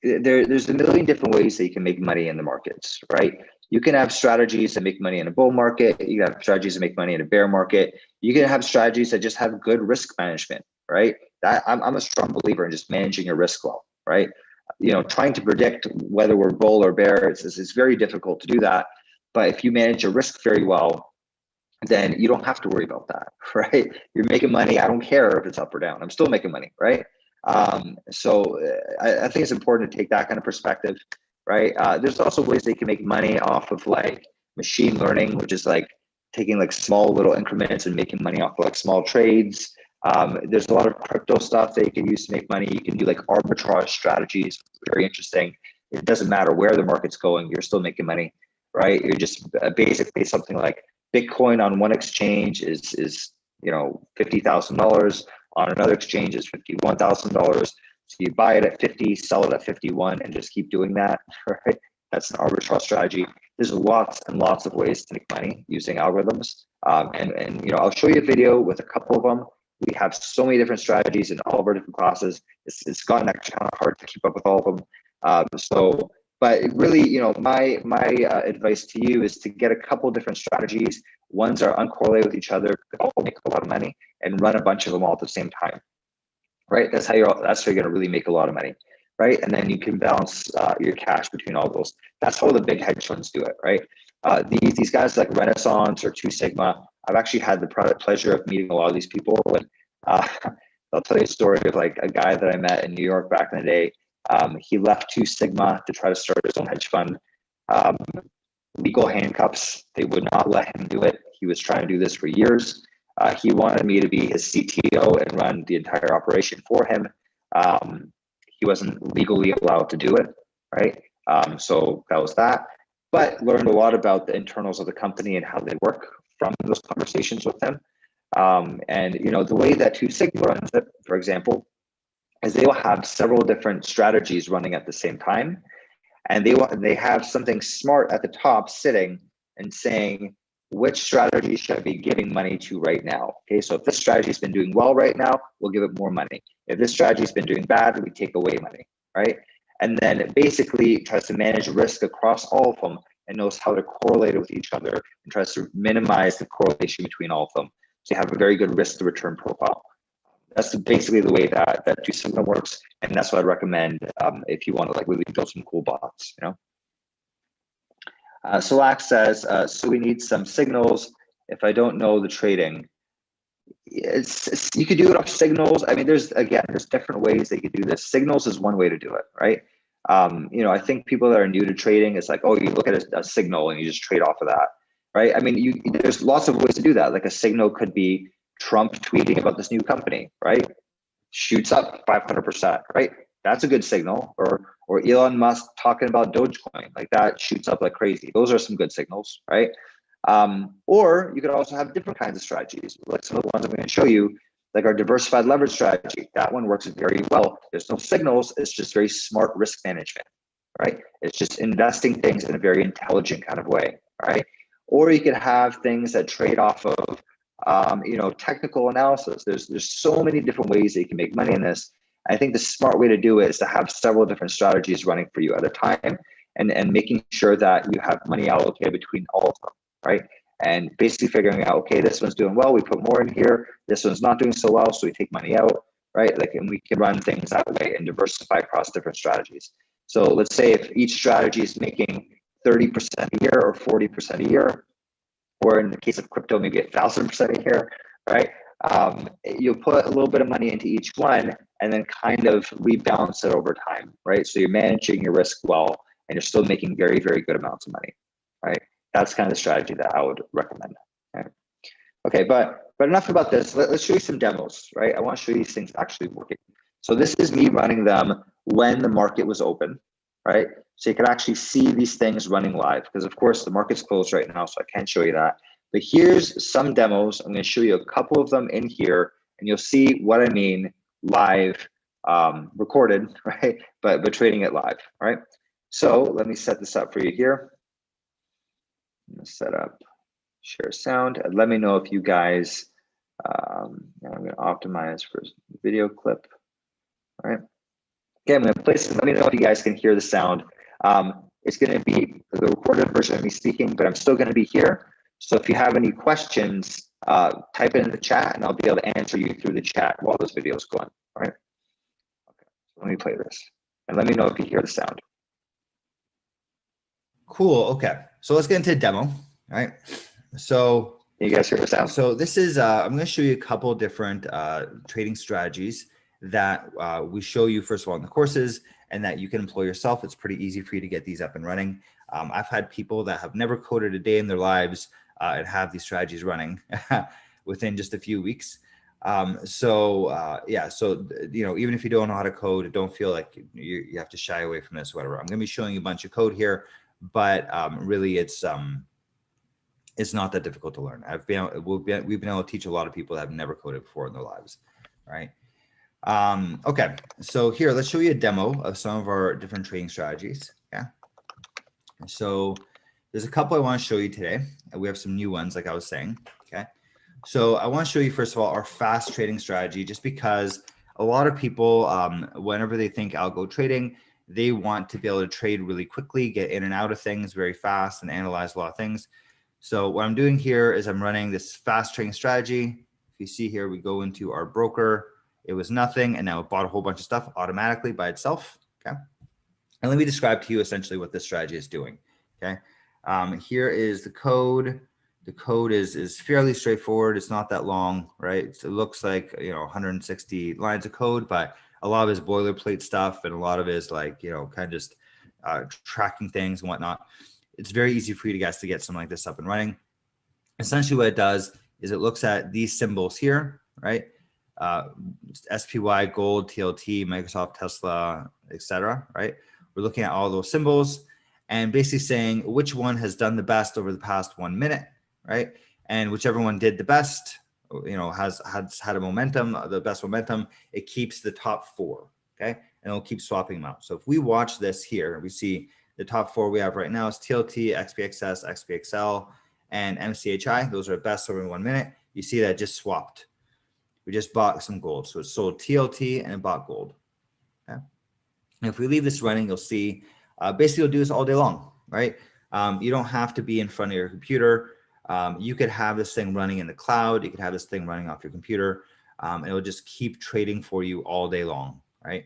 There's a million different ways that you can make money in the markets, right? You can have strategies that make money in a bull market. You can have strategies that make money in a bear market. You can have strategies that just have good risk management, right? I'm a strong believer in just managing your risk well, right? Trying to predict whether we're bull or bear is very difficult to do that. But if you manage your risk very well, then you don't have to worry about that, right? You're making money. I don't care if it's up or down. I'm still making money, right? So I think it's important to take that kind of perspective, right? There's also ways they can make money off of like machine learning, which is like taking like small little increments and making money off of like small trades. There's a lot of crypto stuff that you can use to make money. You can do like arbitrage strategies, very interesting. It doesn't matter where the market's going, you're still making money, right? You're just basically something like Bitcoin on one exchange is $50,000. On another exchange is $51,000. So you buy it at 50, sell it at 51, and just keep doing that, right? That's an arbitrage strategy. There's lots and lots of ways to make money using algorithms. And you know, I'll show you a video with a couple of them. We have so many different strategies in all of our different classes. It's gotten actually kind of hard to keep up with all of them. But really, you know, my advice to you is to get a couple different strategies. Ones are uncorrelated with each other, all make a lot of money, and run a bunch of them all at the same time, right? That's how you're going to really make a lot of money, right? And then you can balance your cash between all those. That's how the big hedge funds do it, right? These guys like Renaissance or Two Sigma, I've actually had the pleasure of meeting a lot of these people. And I'll tell you a story of like a guy that I met in New York back in the day. He left Two Sigma to try to start his own hedge fund. Legal handcuffs, they would not let him do it. He was trying to do this for years. He wanted me to be his CTO and run the entire operation for him. He wasn't legally allowed to do it, right? So that was that. But learned a lot about the internals of the company and how they work from those conversations with them. And you know, the way that Two Sigma runs it, for example, is they will have several different strategies running at the same time, and they have something smart at the top sitting and saying which strategy should I be giving money to right now. Okay, so if this strategy has been doing well right now, we'll give it more money. If this strategy has been doing bad, we take away money, right? And then it basically tries to manage risk across all of them and knows how to correlate it with each other and tries to minimize the correlation between all of them. So you have a very good risk to return profile. That's basically the way that Two Sigma works, and that's what I'd recommend if you want to like really build some cool bots. You know. Solak says, so we need some signals. If I don't know the trading, you could do it off signals. I mean, there's different ways that you could do this. Signals is one way to do it, right? You know, I think people that are new to trading, it's like, oh, you look at a signal and you just trade off of that, right? I mean, there's lots of ways to do that. Like a signal could be Trump tweeting about this new company, right? Shoots up 500%, right? That's a good signal. Or Elon Musk talking about Dogecoin, like that shoots up like crazy. Those are some good signals, right? Or you could also have different kinds of strategies, like some of the ones I'm going to show you, like our diversified leverage strategy. That one works very well. There's no signals. It's just very smart risk management, right? It's just investing things in a very intelligent kind of way, right? Or you could have things that trade off of you know, technical analysis. There's so many different ways that you can make money in this. I think the smart way to do it is to have several different strategies running for you at a time, and making sure that you have money allocated between all of them, right? And basically figuring out, okay, this one's doing well, we put more in here. This one's not doing so well, so we take money out, right? Like, and we can run things that way and diversify across different strategies. So let's say if each strategy is making 30% a year or 40% a year, or in the case of crypto, maybe 1,000% a year, right? You'll put a little bit of money into each one and then kind of rebalance it over time, right? So you're managing your risk well, and you're still making very, very good amounts of money, right? That's kind of the strategy that I would recommend. Right? Okay, but enough about this. Let's show you some demos, right? I want to show you these things actually working. So this is me running them when the market was open, right? So you can actually see these things running live, because of course the market's closed right now, so I can't show you that. But here's some demos. I'm going to show you a couple of them in here, and you'll see what I mean live, recorded, right? But trading it live, right? So let me set this up for you here. I'm going to set up share sound, and let me know if you guys, I'm going to optimize for video clip, all right? Okay, I'm going to place it. Let me know if you guys can hear the sound. It's going to be the recorded version of me speaking, but I'm still going to be here. So if you have any questions, type it in the chat, and I'll be able to answer you through the chat while this video is going. All right. Okay. So let me play this, and let me know if you hear the sound. Cool. Okay. So let's get into a demo. All right. So you guys hear the sound? So this is I'm going to show you a couple different trading strategies that we show you first of all in the courses, and that you can employ yourself. It's pretty easy for you to get these up and running. I've had people that have never coded a day in their lives and have these strategies running within just a few weeks. Yeah, so you know, even if you don't know how to code, don't feel like you have to shy away from this, whatever. I'm going to be showing you a bunch of code here, but really it's not that difficult to learn. We've been able to teach a lot of people that have never coded before in their lives, right? Okay, so here, let's show you a demo of some of our different trading strategies. Yeah. So there's a couple I want to show you today. We have some new ones, like I was saying. Okay. So I want to show you, first of all, our fast trading strategy, just because a lot of people, whenever they think algo trading, they want to be able to trade really quickly, get in and out of things very fast, and analyze a lot of things. So what I'm doing here is I'm running this fast trading strategy. If you see here, we go into our broker. It was nothing, and now it bought a whole bunch of stuff automatically by itself. Okay. And let me describe to you essentially what this strategy is doing. Okay. Here is the code. The code is fairly straightforward. It's not that long, right? So it looks like, 160 lines of code, but a lot of it is boilerplate stuff, and a lot of it is like, kind of just tracking things and whatnot. It's very easy for you guys to get something like this up and running. Essentially what it does is it looks at these symbols here, right? SPY, gold, TLT, Microsoft, Tesla, etc. Right? We're looking at all those symbols and basically saying which one has done the best over the past 1 minute, right? And whichever one did the best, has had a momentum, the best momentum, it keeps the top 4, okay? And it'll keep swapping them out. So if we watch this here, we see the top 4 we have right now is TLT, XPXS, XPXL, and MCHI. Those are best over 1 minute. You see that just swapped. We just bought some gold. So it sold TLT and it bought gold. Okay. And if we leave this running, you'll see basically you'll do this all day long, right? You don't have to be in front of your computer. You could have this thing running in the cloud. You could have this thing running off your computer. And it'll just keep trading for you all day long, right?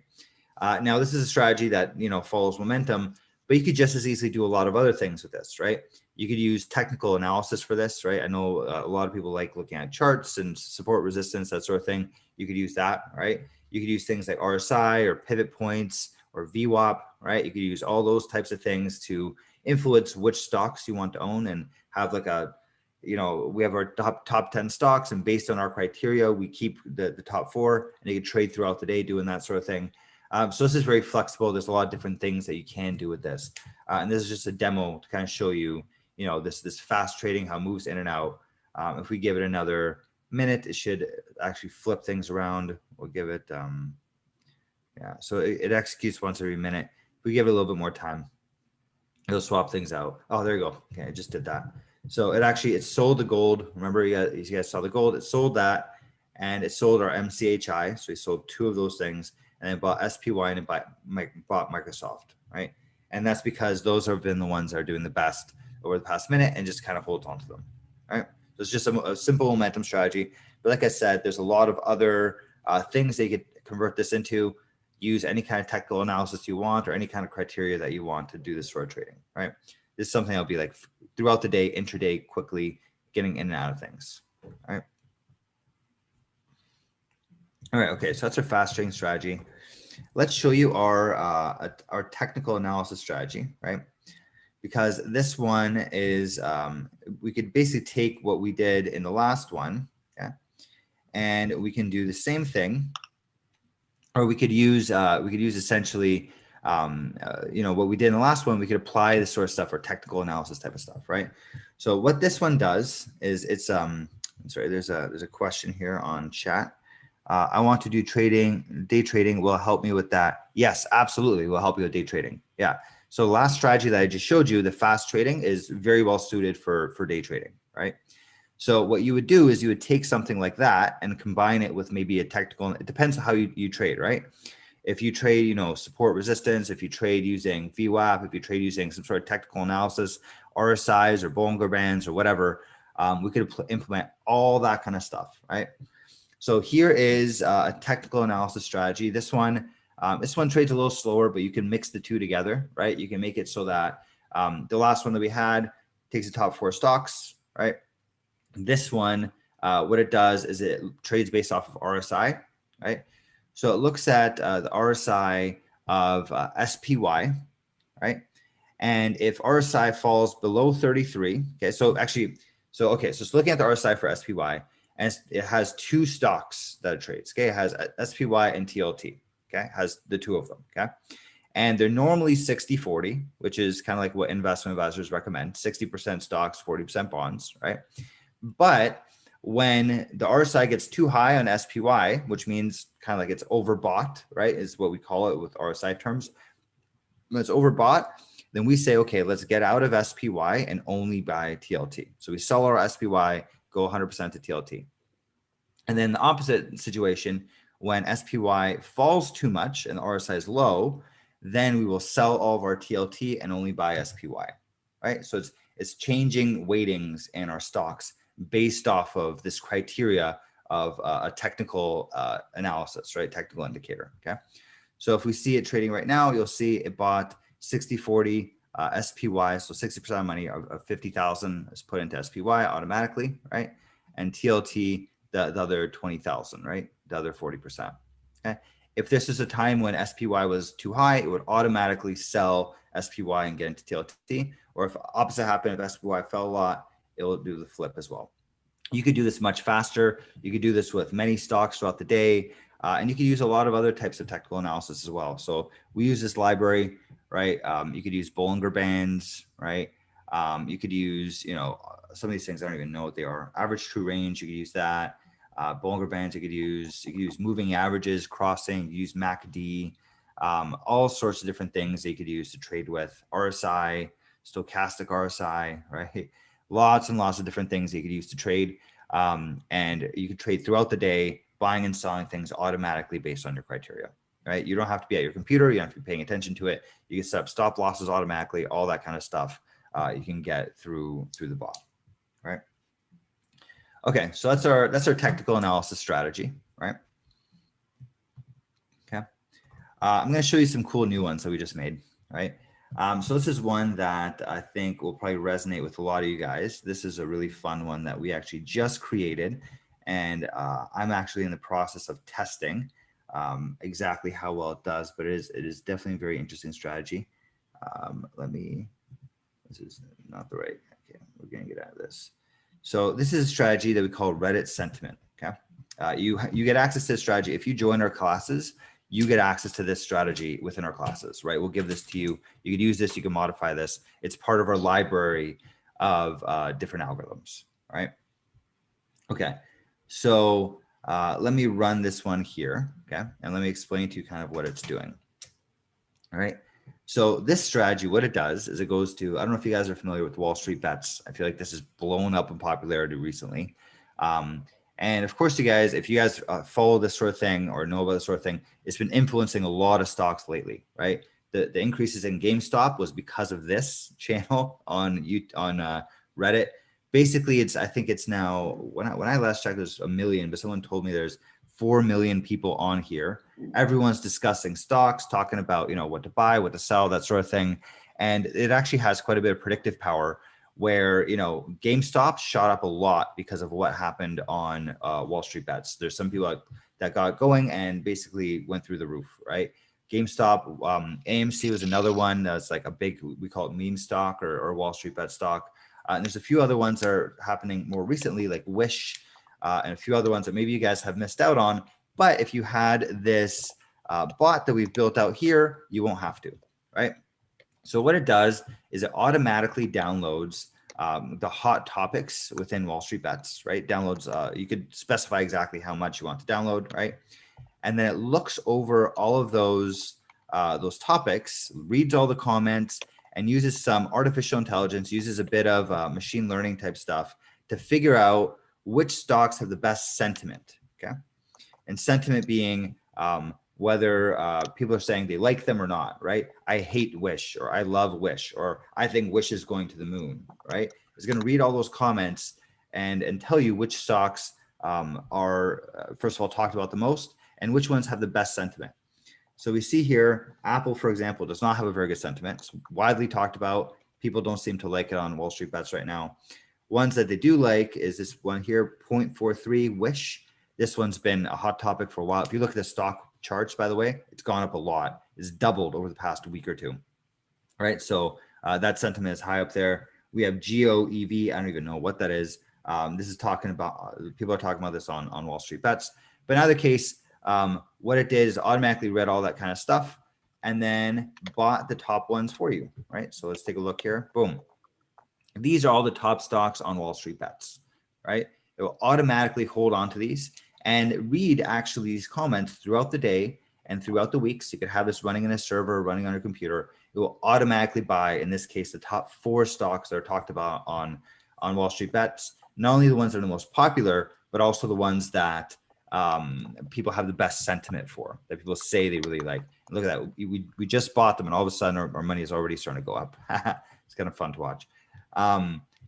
Now, this is a strategy that, follows momentum, but you could just as easily do a lot of other things with this, right? You could use technical analysis for this, right? I know a lot of people like looking at charts and support resistance, that sort of thing. You could use that, right? You could use things like RSI or pivot points or VWAP, right? You could use all those types of things to influence which stocks you want to own and have like a, we have our top 10 stocks, and based on our criteria, we keep the top 4, and you can trade throughout the day doing that sort of thing. So this is very flexible. There's a lot of different things that you can do with this. And this is just a demo to kind of show you, this fast trading, how it moves in and out. If we give it another minute, it should actually flip things around. We'll give it, so it executes once every minute. If we give it a little bit more time, it'll swap things out. Oh, there you go. Okay, it just did that. So it sold the gold. Remember, you guys saw the gold. It sold that, and it sold our MCHI. So we sold 2 of those things, and then bought SPY and it bought Microsoft, right? And that's because those have been the ones that are doing the best over the past minute, and just kind of holds on to them, right? So it's just a simple momentum strategy. But like I said, there's a lot of other things that you could convert this into. Use any kind of technical analysis you want, or any kind of criteria that you want to do this sort of trading, right? This is something I'll be like throughout the day, intraday, quickly getting in and out of things, all right? All right, okay, so that's our fast trading strategy. Let's show you our technical analysis strategy, right? Because this one is, we could basically take what we did in the last one, okay? And we can do the same thing, or we could use essentially, what we did in the last one. We could apply this sort of stuff for technical analysis type of stuff, right? So what this one does is it's, sorry, there's a question here on chat. I want to do trading, day trading. Will help me with that? Yes, absolutely. Will help you with day trading. Yeah. So last strategy that I just showed you, the fast trading, is very well suited for day trading, right? So what you would do is you would take something like that and combine it with maybe a technical, it depends on how you trade, right? If you trade, support resistance, if you trade using VWAP, if you trade using some sort of technical analysis, RSIs or Bollinger Bands or whatever, we could implement all that kind of stuff, right? So here is a technical analysis strategy. This one trades a little slower, but you can mix the 2 together, right? You can make it so that the last one that we had takes the top 4 stocks, right? This one, what it does is it trades based off of RSI, right? So it looks at the RSI of SPY, right? And if RSI falls below 33, okay, so it's looking at the RSI for SPY, and it has 2 stocks that it trades, okay? It has SPY and TLT, okay? It has the 2 of them, okay? And they're normally 60-40, which is kind of like what investment advisors recommend, 60% stocks, 40% bonds, right? But when the RSI gets too high on SPY, which means kind of like it's overbought, right, is what we call it with RSI terms. When it's overbought, then we say, okay, let's get out of SPY and only buy TLT. So we sell our SPY, go 100% to TLT. And then the opposite situation, when SPY falls too much and the RSI is low, then we will sell all of our TLT and only buy SPY, right? So it's changing weightings in our stocks based off of this criteria of a technical analysis, right? Technical indicator, okay? So if we see it trading right now, you'll see it bought 60-40 SPY, so 60% of money of 50,000 is put into SPY automatically, right? And TLT, the other 20,000, right? The other 40%. Okay. If this is a time when SPY was too high, it would automatically sell SPY and get into TLT. Or if opposite happened, if SPY fell a lot, it will do the flip as well. You could do this much faster. You could do this with many stocks throughout the day. And you could use a lot of other types of technical analysis as well. So we use this library, right? You could use Bollinger Bands, right? You could use, you know, some of these things, I don't even know what they are. Average true range, you could use that. Bollinger Bands, you could use moving averages, crossing, you use MACD, all sorts of different things that you could use to trade with. RSI, stochastic RSI, right? Lots and lots of different things that you could use to trade. And you could trade throughout the day, buying and selling things automatically based on your criteria, right? You don't have to be at your computer. You don't have to be paying attention to it. You can set up stop losses automatically, all that kind of stuff you can get through the bot, right? Okay, so that's our technical analysis strategy, right? Okay, I'm going to show you some cool new ones that we just made, right? So this is one that I think will probably resonate with a lot of you guys. This is a really fun one that we actually just created, and I'm actually in the process of testing exactly how well it does, but it is definitely a very interesting strategy. This is not the right, okay, we're going to get out of this. So this is a strategy that we call Reddit sentiment, okay? You get access to this strategy. If you join our classes, you get access to this strategy within our classes, right? We'll give this to you. You can use this, you can modify this. It's part of our library of different algorithms, right? Okay, so let me run this one here, okay? And let me explain to you kind of what it's doing, all right? So this strategy, what it does is it goes to, I don't know if you guys are familiar with Wall Street Bets. I feel like this has blown up in popularity recently. And of course, you guys, if you guys follow this sort of thing or know about this sort of thing, it's been influencing a lot of stocks lately, right? The increases in GameStop was because of this channel on Reddit. Basically, I think it's now, when I last checked, there's 1 million, but someone told me there's 4 million people on here. Everyone's discussing stocks, talking about, you know, what to buy, what to sell, that sort of thing. And it actually has quite a bit of predictive power where, you know, GameStop shot up a lot because of what happened on Wall Street Bets. There's some people that got going and basically went through the roof, right? GameStop, AMC was another one that's like a big, we call it meme stock or Wall Street Bet stock. And there's a few other ones that are happening more recently, like Wish, and a few other ones that maybe you guys have missed out on. But if you had this bot that we've built out here, you won't have to, right? So what it does is it automatically downloads the hot topics within Wall Street Bets, right? Downloads, you could specify exactly how much you want to download, right? And then it looks over all of those topics, reads all the comments, and uses some artificial intelligence, uses a bit of machine learning type stuff to figure out which stocks have the best sentiment, okay? And sentiment being whether people are saying they like them or not, right? I hate Wish, or I love Wish, or I think Wish is going to the moon, right? It's going to read all those comments and tell you which stocks are, first of all, talked about the most and which ones have the best sentiment. So we see here, Apple, for example, does not have a very good sentiment. It's widely talked about. People don't seem to like it on Wall Street Bets right now. Ones that they do like is this one here, 0.43 Wish. This one's been a hot topic for a while. If you look at the stock charts, by the way, it's gone up a lot. It's doubled over the past week or two. All right, so that sentiment is high up there. We have GOEV. I don't even know what that is. This is talking about, people are talking about this on Wall Street Bets. But in either case, what it did is automatically read all that kind of stuff and then bought the top ones for you, right? So let's take a look here. Boom. These are all the top stocks on Wall Street Bets, right? It will automatically hold on to these and read actually these comments throughout the day and throughout the weeks. You could have this running in a server, running on your computer. It will automatically buy, in this case, the top 4 stocks that are talked about on Wall Street Bets. Not only the ones that are the most popular, but also the ones that people have the best sentiment for, that people say they really like. Look at that. We just bought them, and all of a sudden our money is already starting to go up. It's kind of fun to watch.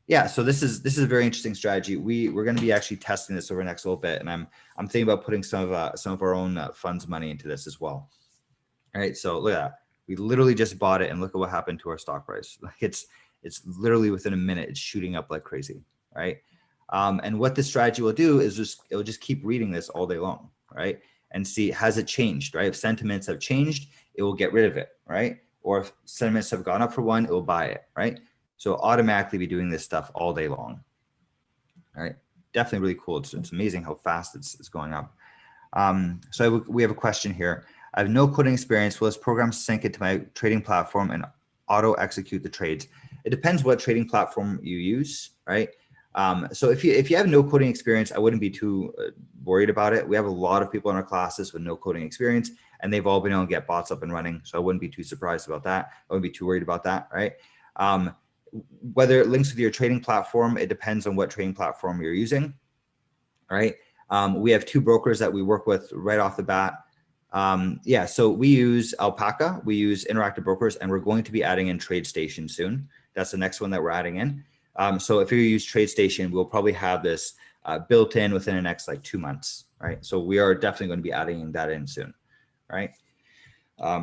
Yeah, so this is a very interesting strategy. We're going to be actually testing this over the next little bit, and I'm thinking about putting some of our own funds money into this as well. All right, so look at that. We literally just bought it, and look at what happened to our stock price. Like it's literally within a minute, it's shooting up like crazy, right? And what this strategy will do is it'll just keep reading this all day long, right? And see, has it changed, right? If sentiments have changed, it will get rid of it, right? Or if sentiments have gone up for one, it will buy it, right? So automatically be doing this stuff all day long. All right, definitely really cool. It's amazing how fast it's going up. So we have a question here. I have no coding experience. Will this program sync into my trading platform and auto execute the trades? It depends what trading platform you use, right? So if you have no coding experience, I wouldn't be too worried about it. We have a lot of people in our classes with no coding experience, and they've all been able to get bots up and running. So I wouldn't be too surprised about that. I wouldn't be too worried about that, right? Whether it links with your trading platform, it depends on what trading platform you're using, right? We have 2 brokers that we work with right off the bat. Yeah, so we use Alpaca, we use Interactive Brokers, and we're going to be adding in TradeStation soon. That's the next one that we're adding in. So if you use TradeStation, we'll probably have this built in within the next like 2 months, right? So we are definitely going to be adding that in soon, right?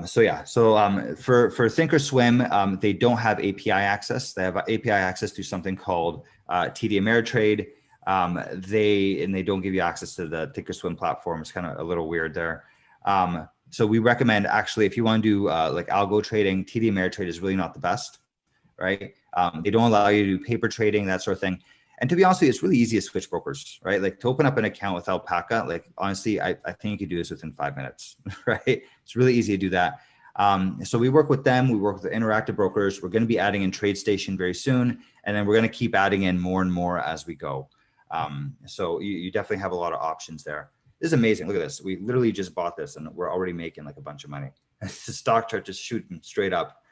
So yeah, so for Thinkorswim, they don't have API access. They have API access to something called TD Ameritrade. They don't give you access to the Thinkorswim platform. It's kind of a little weird there. So we recommend, actually, if you want to do like algo trading, TD Ameritrade is really not the best, right? They don't allow you to do paper trading, that sort of thing. And to be honest with you, it's really easy to switch brokers, right? Like to open up an account with Alpaca, like honestly, I think you do this within 5 minutes, right? It's really easy to do that. So we work with them. We work with the Interactive Brokers. We're going to be adding in TradeStation very soon. And then we're going to keep adding in more and more as we go. So you definitely have a lot of options there. This is amazing. Look at this. We literally just bought this and we're already making like a bunch of money. The stock chart just shooting straight up.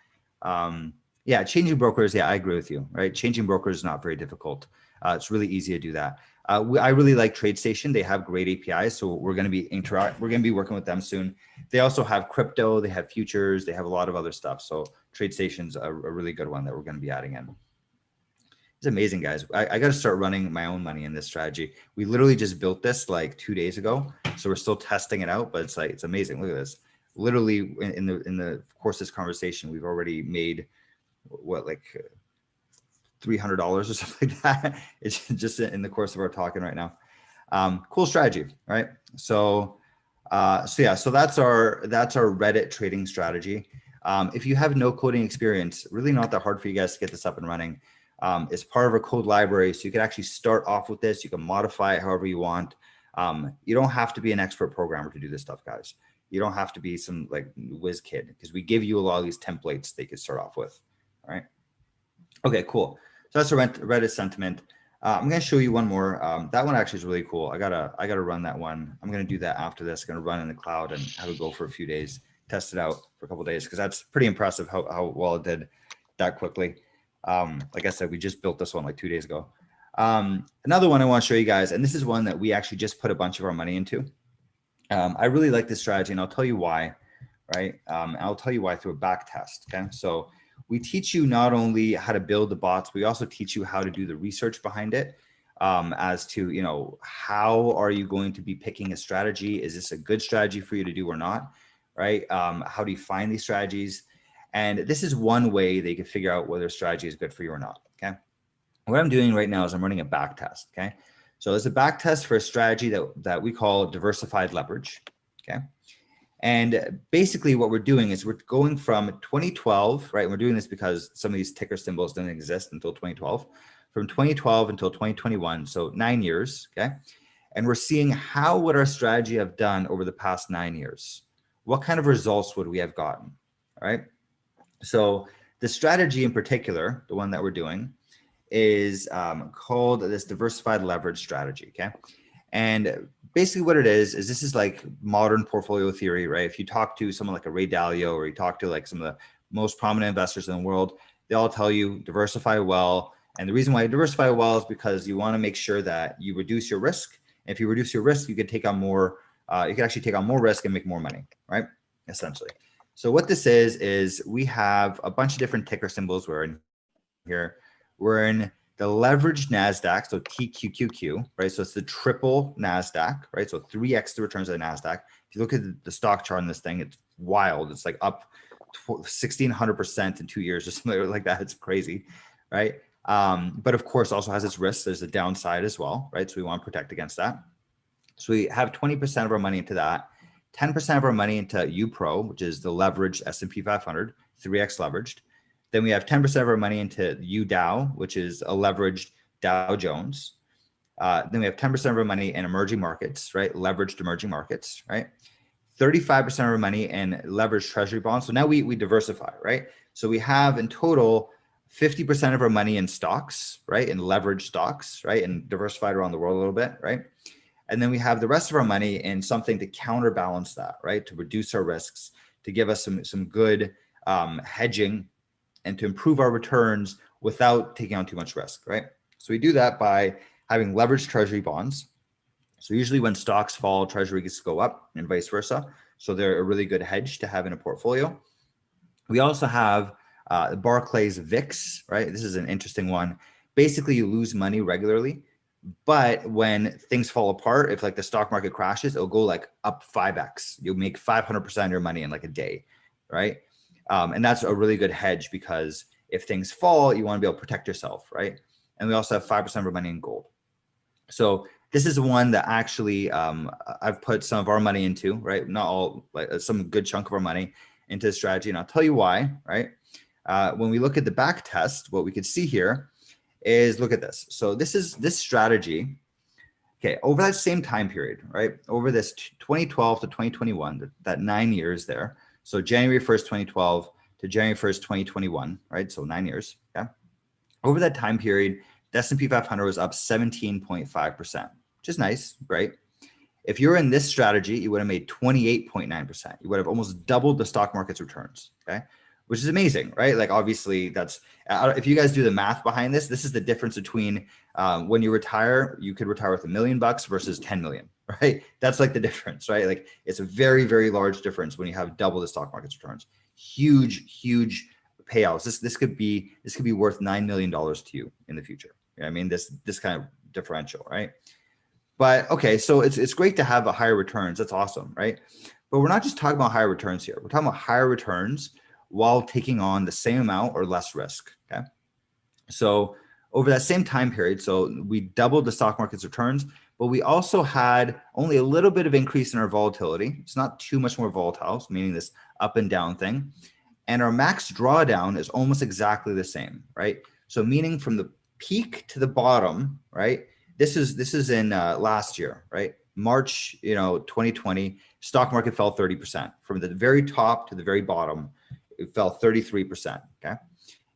Yeah, changing brokers. Yeah, I agree with you, right? Changing brokers is not very difficult. It's really easy to do that. I really like TradeStation. They have great APIs, so we're going to be working with them soon. They also have crypto, they have futures, they have a lot of other stuff. So TradeStation's a really good one that we're going to be adding in. It's amazing, guys. I got to start running my own money in this strategy. We literally just built this like 2 days ago, so we're still testing it out. But it's amazing. Look at this. Literally, in the course of this conversation, we've already made what, like $300 or something like that. It's just in the course of our talking right now. Cool strategy, right? So yeah, so that's our Reddit trading strategy. If you have no coding experience, really not that hard for you guys to get this up and running. It's part of our code library, so you can actually start off with this. You can modify it however you want. You don't have to be an expert programmer to do this stuff, guys. You don't have to be some like whiz kid, because we give you a lot of these templates that you can start off with. All right. Okay, cool. So that's a Reddit sentiment. I'm going to show you one more. That one actually is really cool. I gotta run that one. I'm going to do that after this. Going to run in the cloud and have it go for a few days, test it out for a couple of days, because that's pretty impressive how well it did that quickly. Like I said, we just built this one like 2 days ago. Another one I want to show you guys, and this is one that we actually just put a bunch of our money into. I really like this strategy, and I'll tell you why, right? I'll tell you why through a back test, okay? So we teach you not only how to build the bots, we also teach you how to do the research behind it, as to, you know, how are you going to be picking a strategy? Is this a good strategy for you to do or not, right? How do you find these strategies? And this is one way they can figure out whether a strategy is good for you or not, okay? What I'm doing right now is I'm running a back test, okay? So it's a back test for a strategy that we call diversified leverage, okay? And basically what we're doing is we're going from 2012, right? We're doing this because some of these ticker symbols didn't exist until 2012, from 2012 until 2021, so 9 years, okay? And we're seeing how would our strategy have done over the past 9 years? What kind of results would we have gotten, all right? So the strategy in particular, the one that we're doing, is called this diversified leverage strategy. Okay. And basically what it is this is like modern portfolio theory, right? If you talk to someone like a Ray Dalio, or you talk to like some of the most prominent investors in the world, they all tell you diversify well. And the reason why you diversify well is because you want to make sure that you reduce your risk. And if you reduce your risk, you can take on more, you can actually take on more risk and make more money, right? Essentially. So what this is we have a bunch of different ticker symbols we're in here. We're in the leveraged NASDAQ, so TQQQ, right? So it's the triple NASDAQ, right? So 3x the returns of the NASDAQ. If you look at the stock chart on this thing, it's wild. It's like up 1,600% in 2 years or something like that. It's crazy, right? But of course, also has its risks. There's a downside as well, right? So we want to protect against that. So we have 20% of our money into that, 10% of our money into UPRO, which is the leveraged S&P 500, 3x leveraged. Then we have 10% of our money into UDOW, which is a leveraged Dow Jones. Then we have 10% of our money in emerging markets, right? Leveraged emerging markets, right? 35% of our money in leveraged treasury bonds. So now we diversify, right? So we have in total 50% of our money in stocks, right? In leveraged stocks, right? And diversified around the world a little bit, right? And then we have the rest of our money in something to counterbalance that, right? To reduce our risks, to give us some good hedging, and to improve our returns without taking on too much risk, right? So we do that by having leveraged treasury bonds. So usually when stocks fall, treasuries go up and vice versa. So they're a really good hedge to have in a portfolio. We also have Barclays VIX, right? This is an interesting one. Basically, you lose money regularly, but when things fall apart, if like the stock market crashes, it'll go like up 5x. You'll make 500% of your money in like a day, right? And that's a really good hedge because if things fall, you want to be able to protect yourself, right? And we also have 5% of our money in gold. So this is one that actually I've put some of our money into, right? Not all, like some good chunk of our money into the strategy. And I'll tell you why, right? When we look at the back test, what we could see here is, look at this. So this is this strategy. Okay, over that same time period, right? Over this 2012 to 2021, that 9 years there. So January 1st, 2012 to January 1st, 2021, right? So 9 years, yeah. Over that time period, the S&P 500 was up 17.5%, which is nice, right? If you're in this strategy, you would have made 28.9%. You would have almost doubled the stock market's returns, okay? Which is amazing, right? Like obviously that's, if you guys do the math behind this, this is the difference between when you retire, you could retire with $1 million versus 10 million, right? That's like the difference, right? Like it's a very, very large difference when you have double the stock market's returns. Huge, huge payouts. This could be worth $9 million to you in the future. You know what I mean? This kind of differential, right? But okay, so it's great to have a higher returns. That's awesome, right? But we're not just talking about higher returns here. We're talking about higher returns while taking on the same amount or less risk, okay? So over that same time period, so we doubled the stock market's returns, but we also had only a little bit of increase in our volatility. It's not too much more volatile, meaning this up and down thing. And our max drawdown is almost exactly the same, right? So meaning from the peak to the bottom, right? This is in last year, right? March, 2020, stock market fell 30%. From the very top to the very bottom, it fell 33%, okay?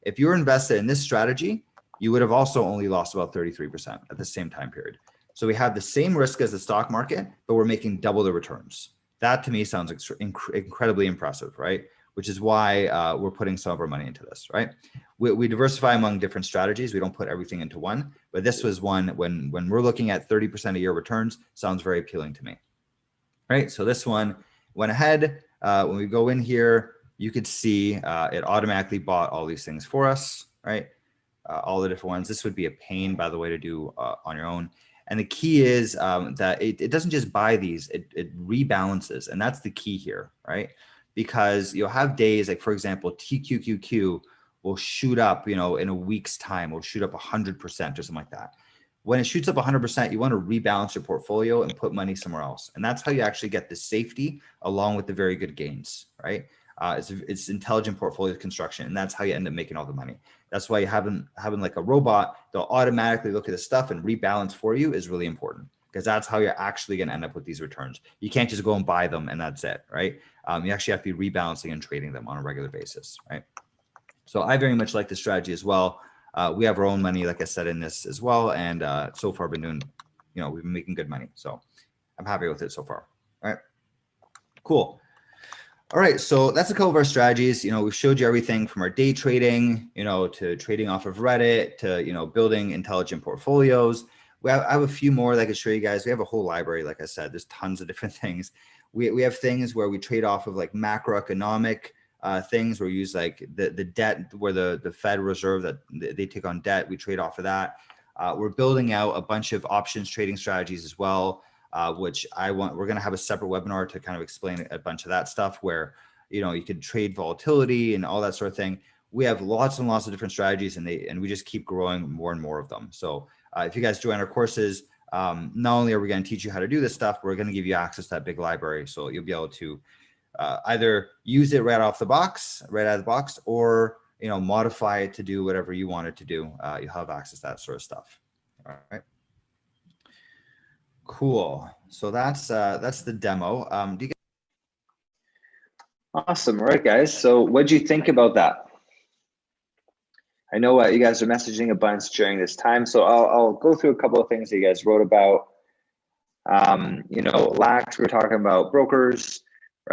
If you were invested in this strategy, you would have also only lost about 33% at the same time period. So we have the same risk as the stock market, but we're making double the returns. That to me sounds incredibly impressive, right? Which is why we're putting some of our money into this, right? We diversify among different strategies. We don't put everything into one, but this was one when we're looking at 30% a year returns, sounds very appealing to me, right? So this one went ahead. When we go in here, you could see it automatically bought all these things for us, right? All the different ones. This would be a pain, by the way, to do on your own. And the key is that it doesn't just buy these, it rebalances. And that's the key here, right? Because you'll have days like, for example, TQQQ will shoot up, in a week's time, will shoot up 100% or something like that. When it shoots up 100%, you want to rebalance your portfolio and put money somewhere else. And that's how you actually get the safety along with the very good gains, right? It's intelligent portfolio construction, and that's how you end up making all the money. That's why having like a robot that'll automatically look at the stuff and rebalance for you is really important, because that's how you're actually going to end up with these returns. You can't just go and buy them and that's it, right? You actually have to be rebalancing and trading them on a regular basis, right? So I very much like this strategy as well. We have our own money, like I said, in this as well. And so far been doing, we've been making good money. So I'm happy with it so far. All right, cool. All right, so that's a couple of our strategies. We've showed you everything from our day trading, to trading off of Reddit, to, building intelligent portfolios. I have a few more that I can show you guys. We have a whole library, like I said, there's tons of different things. We have things where we trade off of like macroeconomic things where we use like the debt, where the Fed Reserve, that they take on debt, we trade off of that. We're building out a bunch of options trading strategies as well. Which we're going to have a separate webinar to kind of explain a bunch of that stuff where, you could trade volatility and all that sort of thing. We have lots and lots of different strategies and we just keep growing more and more of them. So if you guys join our courses, not only are we going to teach you how to do this stuff, we're going to give you access to that big library. So you'll be able to either use it right out of the box, or, modify it to do whatever you want it to do. You'll have access to that sort of stuff. All right. Cool. So that's the demo. Do you guys— Awesome. All right, guys. So what do you think about that? I know you guys are messaging a bunch during this time, so I'll go through a couple of things that you guys wrote about. Lax, we were talking about brokers,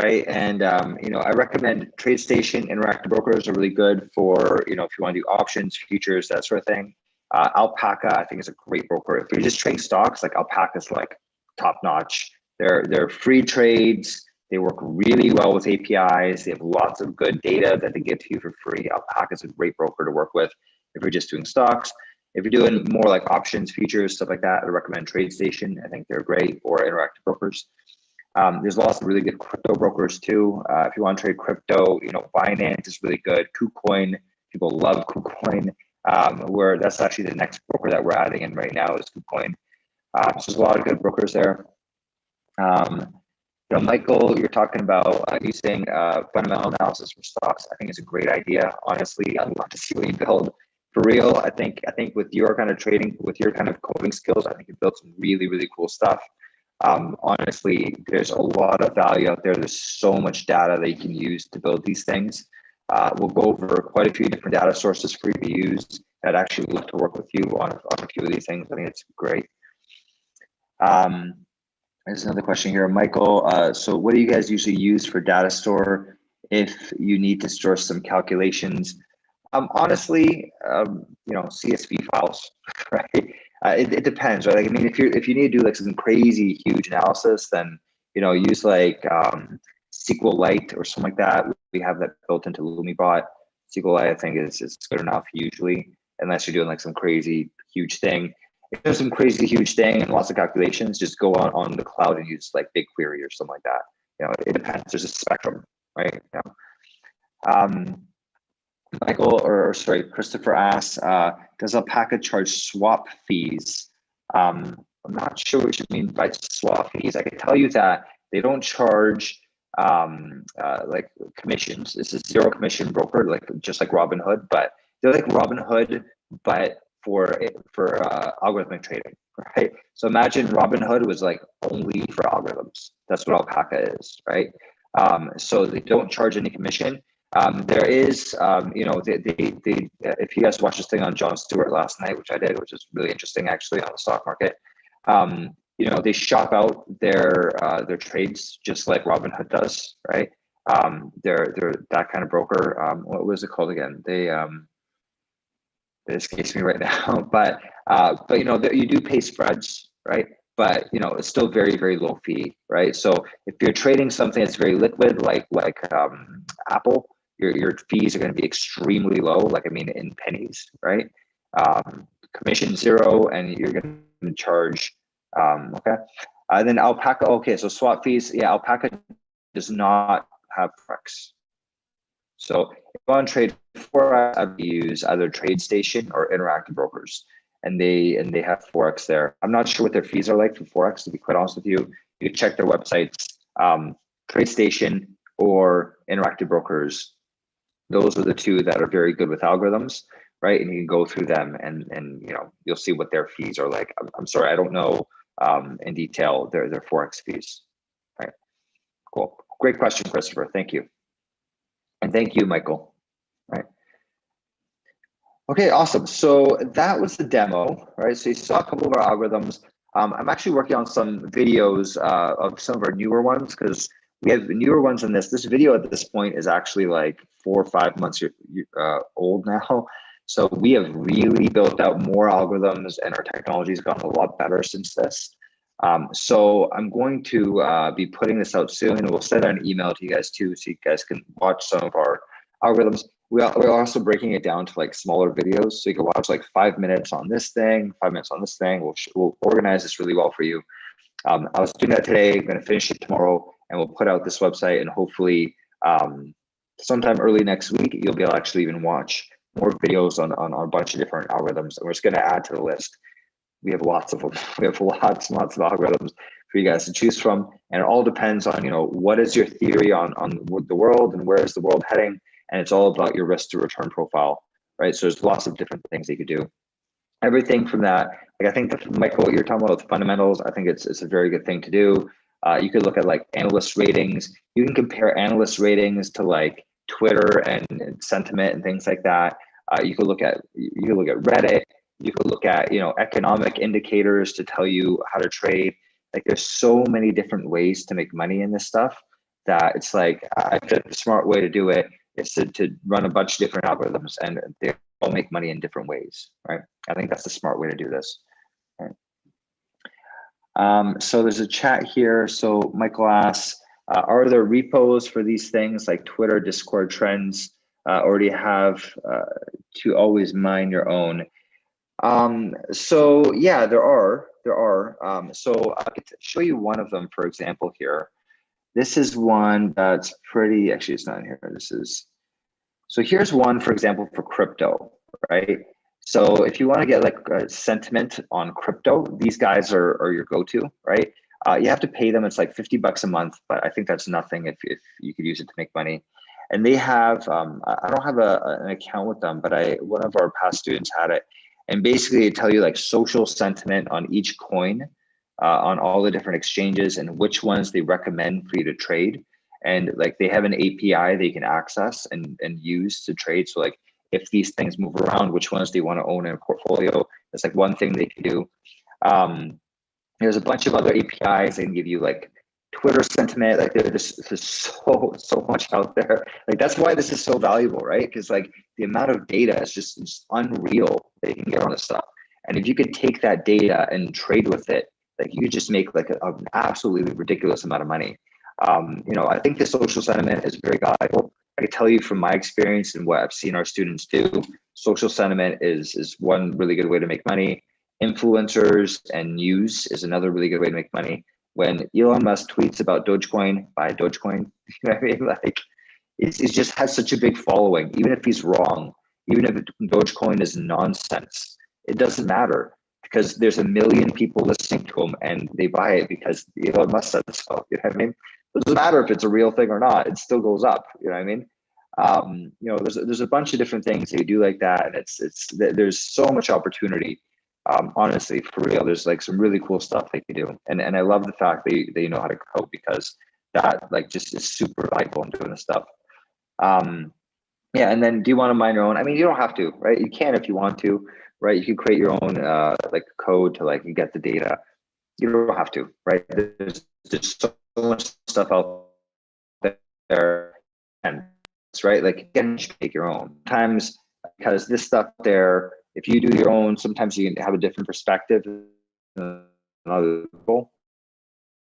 right? And I recommend TradeStation. Interactive brokers are really good for, if you want to do options, futures, that sort of thing. Alpaca, I think, is a great broker. If you're just trading stocks, like Alpaca's like top notch. They're free trades. They work really well with APIs. They have lots of good data that they give to you for free. Alpaca's a great broker to work with if you're just doing stocks. If you're doing more like options, futures, stuff like that, I recommend TradeStation. I think they're great, or Interactive Brokers. There's lots of really good crypto brokers too. If you want to trade crypto, Binance is really good. Kucoin, people love Kucoin. Where that's actually the next broker that we're adding in right now is Kucoin. So there's a lot of good brokers there. Michael, you're talking about using fundamental analysis for stocks. I think it's a great idea. Honestly, I'd love to see what you build. For real, I think with your kind of trading, with your kind of coding skills, I think you built some really, really cool stuff. Honestly, there's a lot of value out there. There's so much data that you can use to build these things. We'll go over quite a few different data sources for you to use. I'd actually love to work with you on a few of these things. I think it's great. There's another question here, Michael. So what do you guys usually use for data store if you need to store some calculations? Honestly, CSV files, right? It depends, right? Like, I mean, if you need to do like some crazy huge analysis, then use like SQLite or something like that. We have that built into Lumibot. SQLite, I think, is good enough usually, unless you're doing like some crazy huge thing. If there's some crazy huge thing and lots of calculations, just go on the cloud and use like BigQuery or something like that. It depends. There's a spectrum, right? Christopher asks, does Alpaca charge swap fees? I'm not sure what you mean by swap fees. I can tell you that they don't charge like commissions. This is zero commission broker, just like Robinhood, but they're like Robinhood, but for algorithmic trading, right? So imagine Robinhood was like only for algorithms. That's what Alpaca is, right? So they don't charge any commission. There is, if you guys watched this thing on Jon Stewart last night, which I did, which is really interesting actually on the stock market. They shop out their trades just like Robinhood does, right? They're that kind of broker. What was it called again? It escapes me right now, but you do pay spreads, right? But it's still very, very low fee, right? So if you're trading something that's very liquid, like Apple, your fees are going to be extremely low, in pennies, right? Commission zero, and you're going to charge. Okay, then Alpaca. Okay, so swap fees. Yeah, Alpaca does not have Forex. So if you want to trade Forex, I would use either TradeStation or Interactive Brokers, and they have Forex there. I'm not sure what their fees are like for Forex, to be quite honest with you. You can check their websites, TradeStation or Interactive Brokers. Those are the two that are very good with algorithms, right? And you can go through them and you'll see what their fees are like. I'm sorry, I don't know in detail their Forex fees. Right? Cool. Great question, Christopher. Thank you. And thank you, Michael. Right. Okay, awesome. So that was the demo, right? So you saw a couple of our algorithms. I'm actually working on some videos of some of our newer ones because we have newer ones in this. This video at this point is actually like 4 or 5 months old now. So we have really built out more algorithms and our technology has gotten a lot better since this. So I'm going to be putting this out soon, and we'll send out an email to you guys too, so you guys can watch some of our algorithms. We're also breaking it down to like smaller videos, so you can watch like 5 minutes on this thing, 5 minutes on this thing. We'll organize this really well for you. I was doing that today. I'm going to finish it tomorrow, and we'll put out this website, and hopefully sometime early next week, you'll be able to actually even watch more videos on a bunch of different algorithms. And we're just going to add to the list. We have lots of them. We have lots and lots of algorithms for you guys to choose from. And it all depends on, what is your theory on the world and where is the world heading? And it's all about your risk to return profile, right? So there's lots of different things you could do. Everything from that, like I think Michael, what you're talking about with fundamentals, I think it's a very good thing to do. You could look at like analyst ratings. You can compare analyst ratings to like Twitter and sentiment and things like that. You could look at Reddit. You could look at economic indicators to tell you how to trade. Like there's so many different ways to make money in this stuff that it's like I think the smart way to do it is to run a bunch of different algorithms, and they all make money in different ways, right? I think that's the smart way to do this. Right. So there's a chat here. So Michael asks, are there repos for these things like Twitter, Discord trends, or do you have to always mine your own? So yeah, there are. So I could show you one of them, for example, here. This is one that's pretty, actually it's not in here. So here's one, for example, for crypto, right? So if you want to get like a sentiment on crypto, these guys are your go-to, right? You have to pay them. It's like $50 a month, but I think that's nothing if you could use it to make money. And they have, I don't have an account with them, but one of our past students had it. And basically they tell you like social sentiment on each coin, on all the different exchanges and which ones they recommend for you to trade. And like they have an API they can access and use to trade. So like if these things move around, which ones do you want to own in a portfolio? That's like one thing they can do. There's a bunch of other APIs they can give you, like Twitter sentiment. Like there's so much out there. Like that's why this is so valuable, right? Because like the amount of data is just unreal that you can get on this stuff. And if you could take that data and trade with it, like you could just make like an absolutely ridiculous amount of money. I think the social sentiment is very valuable. I can tell you from my experience and what I've seen our students do, social sentiment is one really good way to make money. Influencers and news is another really good way to make money. When Elon Musk tweets about Dogecoin, buy Dogecoin, you know what I mean? Like it just has such a big following. Even if he's wrong, even if Dogecoin is nonsense, it doesn't matter because there's a million people listening to him and they buy it because Elon Musk said so. You know what I mean? It doesn't matter if it's a real thing or not. It still goes up. You know what I mean? There's a bunch of different things that you do like that, and there's so much opportunity. Honestly, for real, there's like some really cool stuff they can do, and I love the fact they know how to code because that like just is super valuable in doing this stuff. Yeah, and then do you want to mine your own? I mean, you don't have to, right? You can if you want to, right? You can create your own like code to like get the data. You don't have to, right? There's just so much stuff out there, and it's right. Like you can make your own. Sometimes because this stuff there, if you do your own, sometimes you can have a different perspective than other people.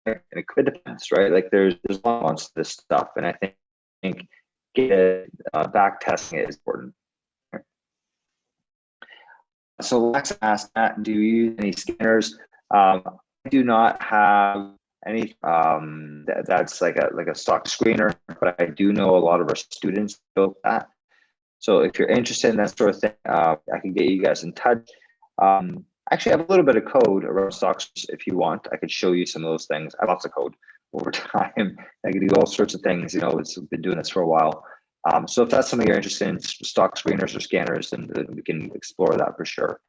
And it could depend, right? Like there's lots of this stuff, and I think back testing is important. So Lex asked, Matt, do you use any scanners? I do not have any that's like a stock screener, but I do know a lot of our students built that. So if you're interested in that sort of thing, I can get you guys in touch. Actually, I have a little bit of code around stocks if you want. I could show you some of those things. I have lots of code over time. I can do all sorts of things. It's been doing this for a while. So if that's something you're interested in, stock screeners or scanners, then we can explore that for sure.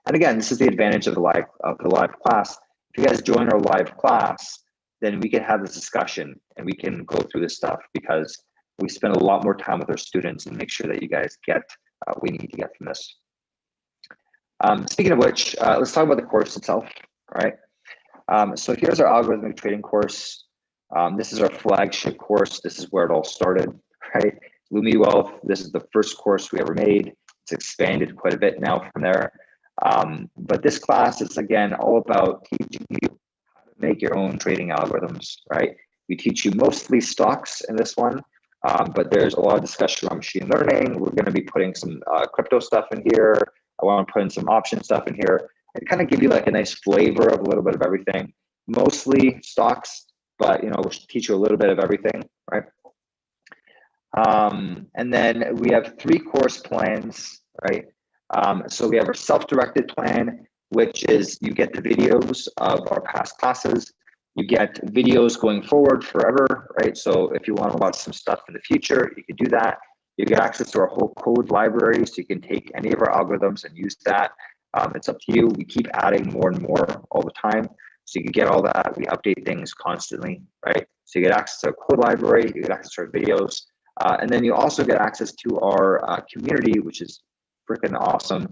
And again, this is the advantage of the live class. If you guys join our live class, then we can have this discussion and we can go through this stuff because we spend a lot more time with our students and make sure that you guys get what we need to get from this. Speaking of which, let's talk about the course itself, right? So here's our algorithmic trading course. This is our flagship course. This is where it all started, right? Lumiwealth, this is the first course we ever made. It's expanded quite a bit now from there. But this class is, again, all about teaching you how to make your own trading algorithms, right? We teach you mostly stocks in this one, but there's a lot of discussion on machine learning. We're going to be putting some crypto stuff in here. I want to put in some option stuff in here and kind of give you like a nice flavor of a little bit of everything. Mostly stocks, but we'll teach you a little bit of everything, right? And then we have 3 course plans, right? So we have our self-directed plan, which is you get the videos of our past classes. You get videos going forward forever, right? So if you want to watch some stuff in the future, you can do that. You get access to our whole code library, so you can take any of our algorithms and use that. It's up to you. We keep adding more and more all the time, so you can get all that. We update things constantly, right? So you get access to our code library, you get access to our videos, and then you also get access to our community, which is freaking awesome.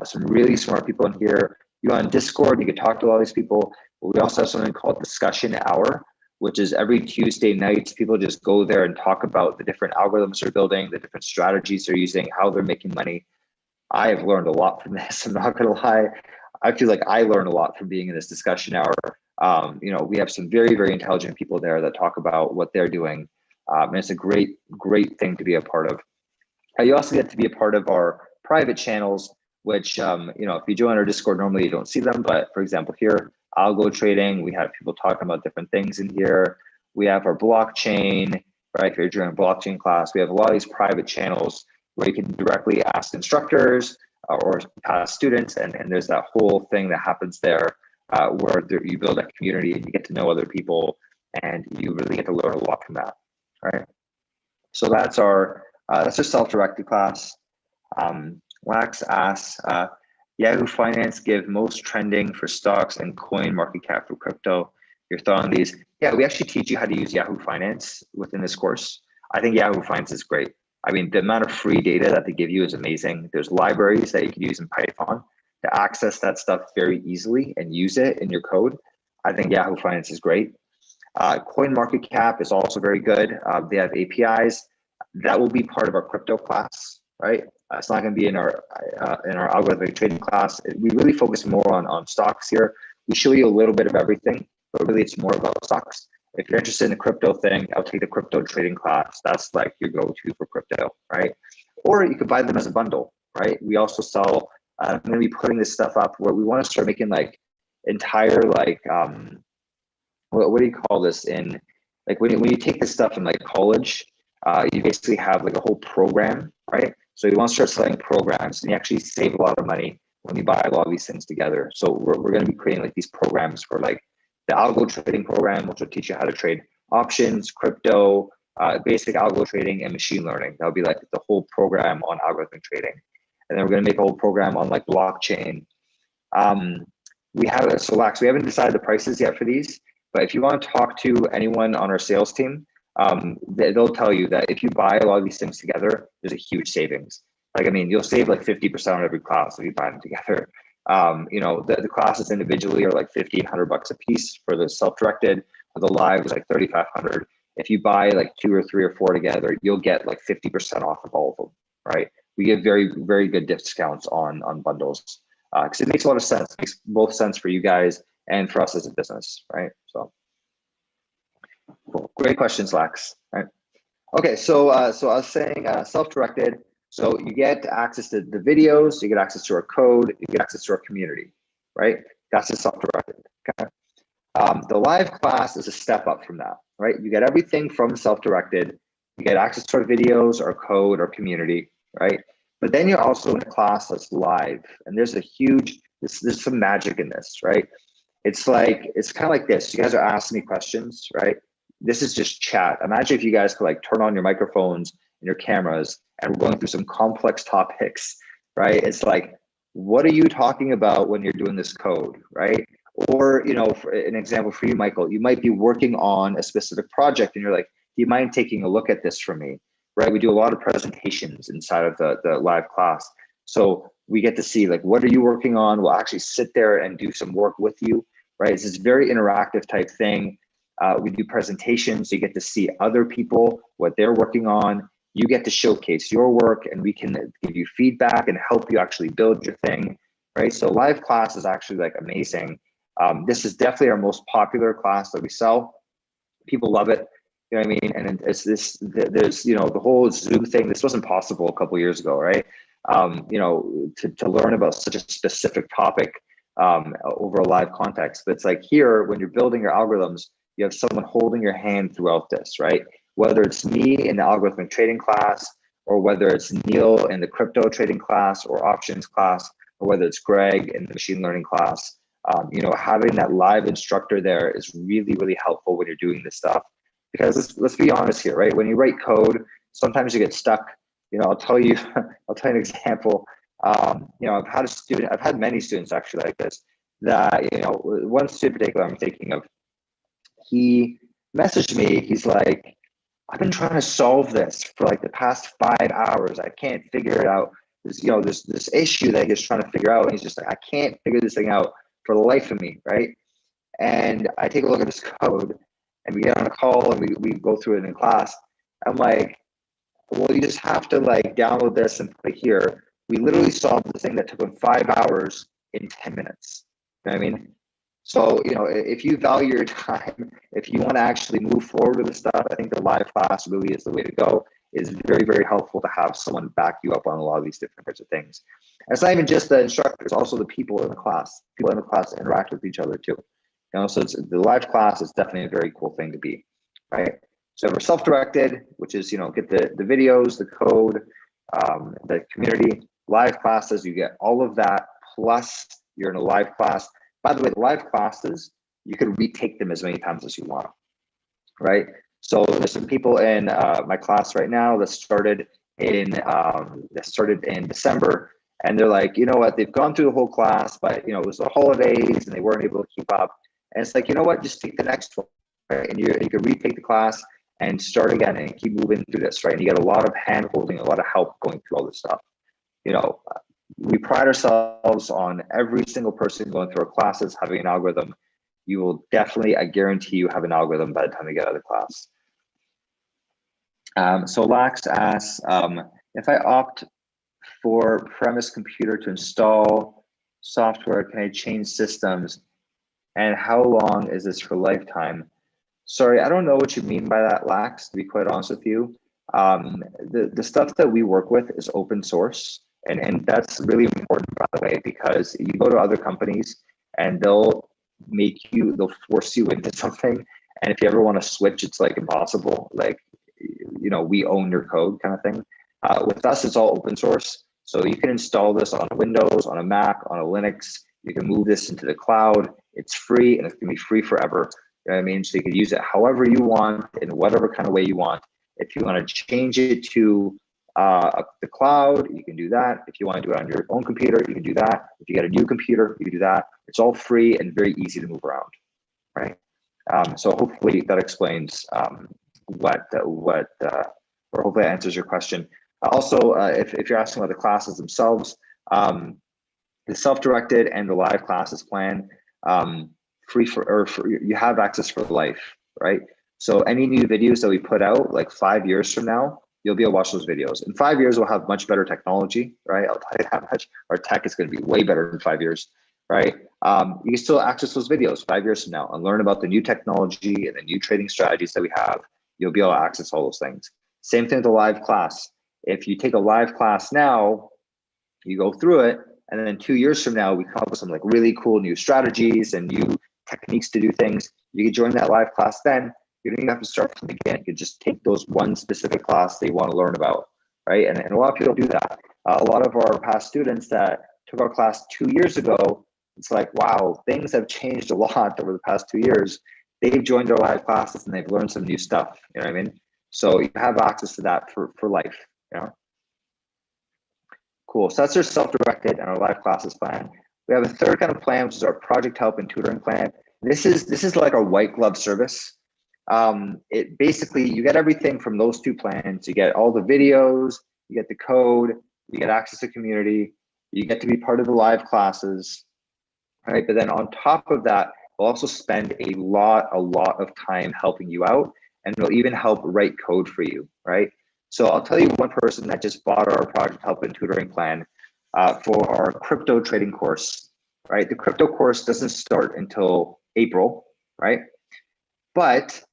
Some really smart people in here. You on Discord, you can talk to all these people. But we also have something called Discussion Hour, which is every Tuesday nights. People just go there and talk about the different algorithms they're building, the different strategies they're using, how they're making money. I have learned a lot from this. I'm not going to lie. I feel like I learned a lot from being in this discussion hour. We have some very, very intelligent people there that talk about what they're doing. And it's a great, great thing to be a part of. You also get to be a part of our private channels, which, if you join our Discord, normally you don't see them. But for example, here, algo trading, we have people talking about different things in here. We have our blockchain, right? If you're doing a blockchain class, we have a lot of these private channels where you can directly ask instructors or past students. And there's that whole thing that happens there where you build a community and you get to know other people and you really get to learn a lot from that, right? So that's our self-directed class. Wax asks, Yahoo Finance give most trending for stocks and coin market cap for crypto. Your thought on these? Yeah, we actually teach you how to use Yahoo Finance within this course. I think Yahoo Finance is great. I mean, the amount of free data that they give you is amazing. There's libraries that you can use in Python to access that stuff very easily and use it in your code. I think Yahoo Finance is great. Coin market cap is also very good. They have APIs. That will be part of our crypto class, right? It's not going to be in our algorithmic trading class. We really focus more on stocks here. We show you a little bit of everything, but really it's more about stocks. If you're interested in the crypto thing, I'll take the crypto trading class. That's like your go-to for crypto, right? Or you could buy them as a bundle, right? We also sell, I'm going to be putting this stuff up where we want to start making like entire like, what do you call this in, like when you take this stuff in like college, you basically have like a whole program, right? So you want to start selling programs and you actually save a lot of money when you buy a lot of these things together. So we're going to be creating like these programs for like the algo trading program, which will teach you how to trade options, crypto, basic algo trading, and machine learning. That'll be like the whole program on algorithmic trading. And then we're going to make a whole program on like blockchain. We haven't decided the prices yet for these, but if you want to talk to anyone on our sales team, they'll tell you that if you buy a lot of these things together, there's a huge savings. Like, I mean, you'll save like 50% on every class if you buy them together. The classes individually are like $1,500 a piece for the self-directed. For the live is like $3,500. If you buy like 2 or 3 or 4 together, you'll get like 50% off of all of them, right? We give very, very good discounts on bundles because it makes a lot of sense. It makes both sense for you guys and for us as a business, right? So cool. Great questions, Lax. Right. Okay, so I was saying self-directed. So you get access to the videos, you get access to our code, you get access to our community, right? That's the self-directed. Okay. The live class is a step up from that, right? You get everything from self-directed. You get access to our videos, our code, our community, right? But then you're also in a class that's live, and there's some magic in this, right? It's kind of like this. You guys are asking me questions, right? This is just chat. Imagine if you guys could like turn on your microphones and your cameras and we're going through some complex topics, right? It's like, what are you talking about when you're doing this code, right? Or, for an example for you, Michael, you might be working on a specific project and you're like, do you mind taking a look at this for me, right? We do a lot of presentations inside of the live class. So we get to see like, what are you working on? We'll actually sit there and do some work with you, right? It's this very interactive type thing. We do presentations, so you get to see other people, what they're working on. You get to showcase your work, and we can give you feedback and help you actually build your thing, right? So live class is actually like amazing. This is definitely our most popular class that we sell. People love it. You know what I mean? And it's this, there's, you know, the whole Zoom thing, this wasn't possible a couple of years ago, right? You know, to learn about such a specific topic over a live context. But it's like here, when you're building your algorithms, you have someone holding your hand throughout this, right? Whether it's me in the algorithmic trading class, or whether it's Neil in the crypto trading class or options class, or whether it's Greg in the machine learning class. You know, having that live instructor there is really, really helpful when you're doing this stuff. Because let's be honest here, right? When you write code, sometimes you get stuck. You know, I'll tell you an example. You know, I've had many students actually like this, that, you know, one student in particular I'm thinking of, he messaged me, he's like, I've been trying to solve this for like the past 5 hours. I can't figure it out. There's, you know, there's this issue that he's trying to figure out. And he's just like, I can't figure this thing out for the life of me, right? And I take a look at this code, and we get on a call, and we go through it in class. I'm like, well, you just have to like download this and put it here. We literally solved the thing that took him 5 hours in 10 minutes. You know what I mean? So, you know, if you value your time, if you want to actually move forward with this stuff, I think the live class really is the way to go. It's very, very helpful to have someone back you up on a lot of these different types of things. And it's not even just the instructors, also the people in the class. People in the class interact with each other too. You know, so the live class is definitely a very cool thing to be, right? So we're self-directed, which is, you know, get the videos, the code, the community. Live classes, you get all of that, plus you're in a live class. By the way, the live classes, you can retake them as many times as you want, right? So there's some people in my class right now that started in December, and they're like, you know what, they've gone through the whole class, but you know, it was the holidays and they weren't able to keep up. And it's like, you know what, just take the next one, right? And you can retake the class and start again and keep moving through this, right? And you get a lot of hand holding, a lot of help going through all this stuff. You know, we pride ourselves on every single person going through our classes having an algorithm. You will definitely, I guarantee you, have an algorithm by the time you get out of the class. So Lax asks, if I opt for premise computer to install software, can I change systems? And how long is this for lifetime? Sorry, I don't know what you mean by that, Lax, to be quite honest with you. The stuff that we work with is open source. And that's really important, by the way, because you go to other companies and they'll force you into something. And if you ever want to switch, it's like impossible. Like, you know, we own your code kind of thing. With us, it's all open source. So you can install this on Windows, on a Mac, on a Linux. You can move this into the cloud. It's free, and it's going to be free forever. You know what I mean? So you can use it however you want, in whatever kind of way you want. If you want to change it to the cloud, you can do that. If you want to do it on your own computer, you can do that. If you get a new computer, you can do that. It's all free and very easy to move around, right? So hopefully that explains or hopefully that answers your question. Also, if you're asking about the classes themselves, the self-directed and the live classes plan, you have access for life, right? So any new videos that we put out, like 5 years from now, you'll be able to watch those videos. In 5 years, we'll have much better technology, right? I'll tell you that much. Our tech is going to be way better in 5 years, right? You can still access those videos 5 years from now and learn about the new technology and the new trading strategies that we have. You'll be able to access all those things. Same thing with the live class. If you take a live class now, you go through it, and then 2 years from now, we come up with some like really cool new strategies and new techniques to do things. You can join that live class then. You don't even have to start from the beginning. You can just take those one specific class that you want to learn about, right? And a lot of people do that. A lot of our past students that took our class 2 years ago, it's like, wow, things have changed a lot over the past 2 years. They've joined our live classes and they've learned some new stuff. You know what I mean? So you have access to that for life, you know? Cool. So that's our self-directed and our live classes plan. We have a third kind of plan, which is our project help and tutoring plan. This is like a white glove service. It basically, you get everything from those two plans. You get all the videos, you get the code, you get access to community, You get to be part of the live classes, right? But then on top of that, we'll also spend a lot of time helping you out, and we'll even help write code for you, right? So I'll tell you one person that just bought our project help and tutoring plan for our crypto trading course, right? The crypto course doesn't start until April, right? But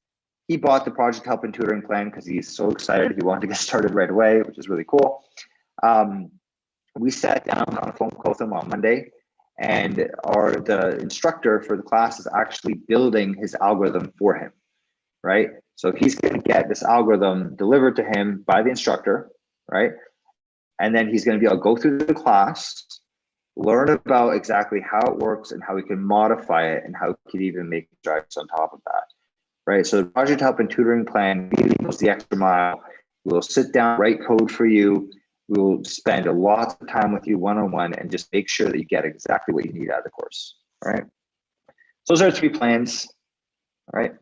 he bought the project help and tutoring plan because he's so excited. He wanted to get started right away, which is really cool. We sat down on a phone call with him on Monday, and the instructor for the class is actually building his algorithm for him, right? So he's going to get this algorithm delivered to him by the instructor, right? And then he's going to be able to go through the class, learn about exactly how it works and how we can modify it and how we can even make stripes on top of that, right? So the project help and tutoring plan really goes the extra mile. We'll sit down, write code for you. We will spend a lot of time with you one-on-one and just make sure that you get exactly what you need out of the course, all right? So those are 3 plans, all right?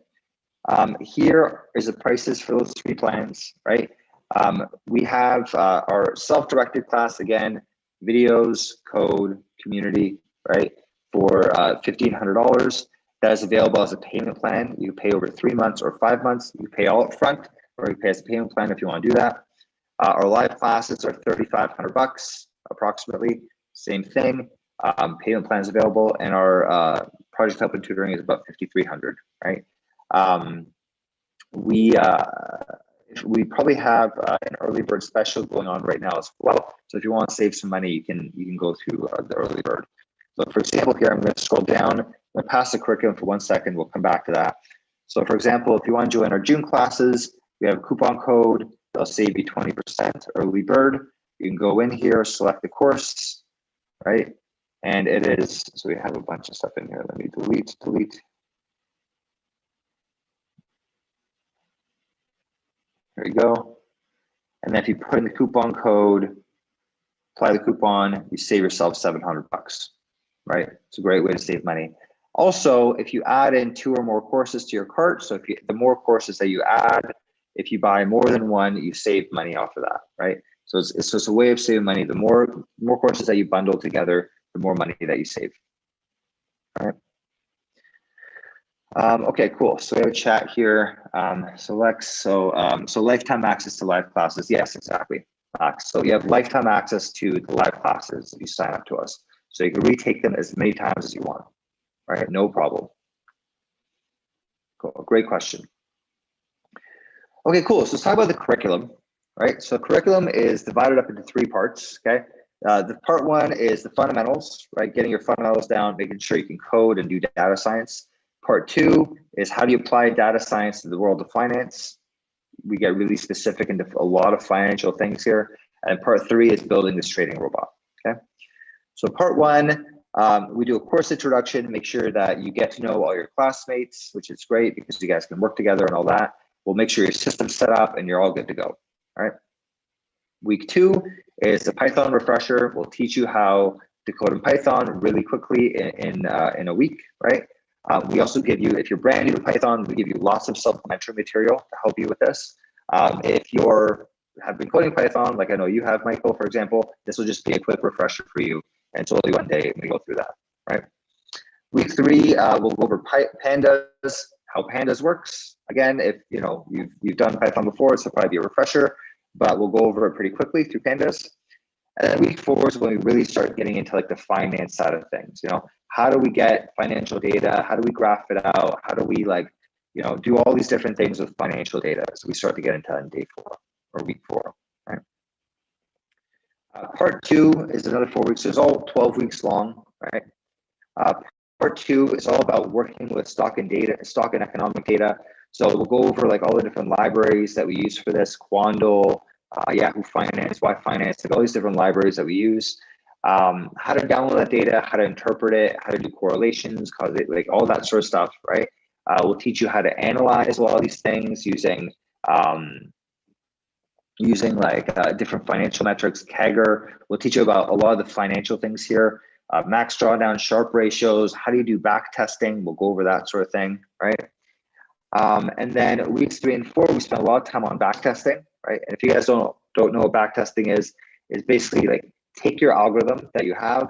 Here is the prices for those 3 plans, right? We have our self-directed class, again, videos, code, community, right? For $1,500. That is available as a payment plan. You pay over 3 months or 5 months. You pay all up front, or you pay as a payment plan if you want to do that. Our live classes are $3,500 approximately. Same thing. Payment plans available, and our project help and tutoring is about $5,300, right? We probably have an early bird special going on right now as well. So if you want to save some money, you can go through the early bird. So for example, here I'm going to scroll down. I'm going to pass the curriculum for 1 second. We'll come back to that. So for example, if you want to join our June classes, we have a coupon code. They'll save you 20% early bird. You can go in here, select the course, right? And it is, so we have a bunch of stuff in here. Let me delete. There you go. And then if you put in the coupon code, apply the coupon, you save yourself $700, right? It's a great way to save money. Also, if you add in 2 or more courses to your cart, so the more courses that you add, if you buy more than one, you save money off of that, right? So it's just a way of saving money. The more courses that you bundle together, the more money that you save, all right? Okay, cool. So we have a chat here. So lifetime access to live classes. Yes, exactly. So you have lifetime access to the live classes if you sign up to us. So you can retake them as many times as you want. All right, no problem. Cool. Great question. Okay, cool. So let's talk about the curriculum, right? So curriculum is divided up into 3 parts, okay? The part 1 is the fundamentals, right? Getting your fundamentals down, making sure you can code and do data science. Part 2 is how do you apply data science to the world of finance? We get really specific into a lot of financial things here. And part 3 is building this trading robot, okay? So part 1, we do a course introduction, make sure that you get to know all your classmates, which is great because you guys can work together and all that. We'll make sure your system's set up and you're all good to go, all right? Week 2 is the Python refresher. We'll teach you how to code in Python really quickly in a week, right? We also give you, if you're brand new to Python, we give you lots of supplementary material to help you with this. If you have been coding Python, like I know you have, Michael, for example, this will just be a quick refresher for you. And it's only 1 day and we go through that, right? Week 3, we'll go over pandas, how pandas works. Again, if you've done Python before, so probably be a refresher, but we'll go over it pretty quickly through pandas. And then week 4 is when we really start getting into like the finance side of things. How do we get financial data? How do we graph it out? How do we do all these different things with financial data? So we start to get into that in day 4 or week 4, right? Part 2 is another 4 weeks. So it's all 12 weeks long, right? Part 2 is all about working with stock and economic data. So we'll go over like all the different libraries that we use for this, Quandl, Yahoo Finance, Y Finance, like all these different libraries that we use. How to download that data, how to interpret it, how to do correlations, cause it, like all that sort of stuff, right? We'll teach you how to analyze a lot of these things using different financial metrics, CAGR. We'll teach you about a lot of the financial things here. Max drawdown, Sharpe ratios, how do you do back testing? We'll go over that sort of thing, right? And then weeks 3 and 4, we spend a lot of time on back testing, right? And if you guys don't know what back testing is basically like take your algorithm that you have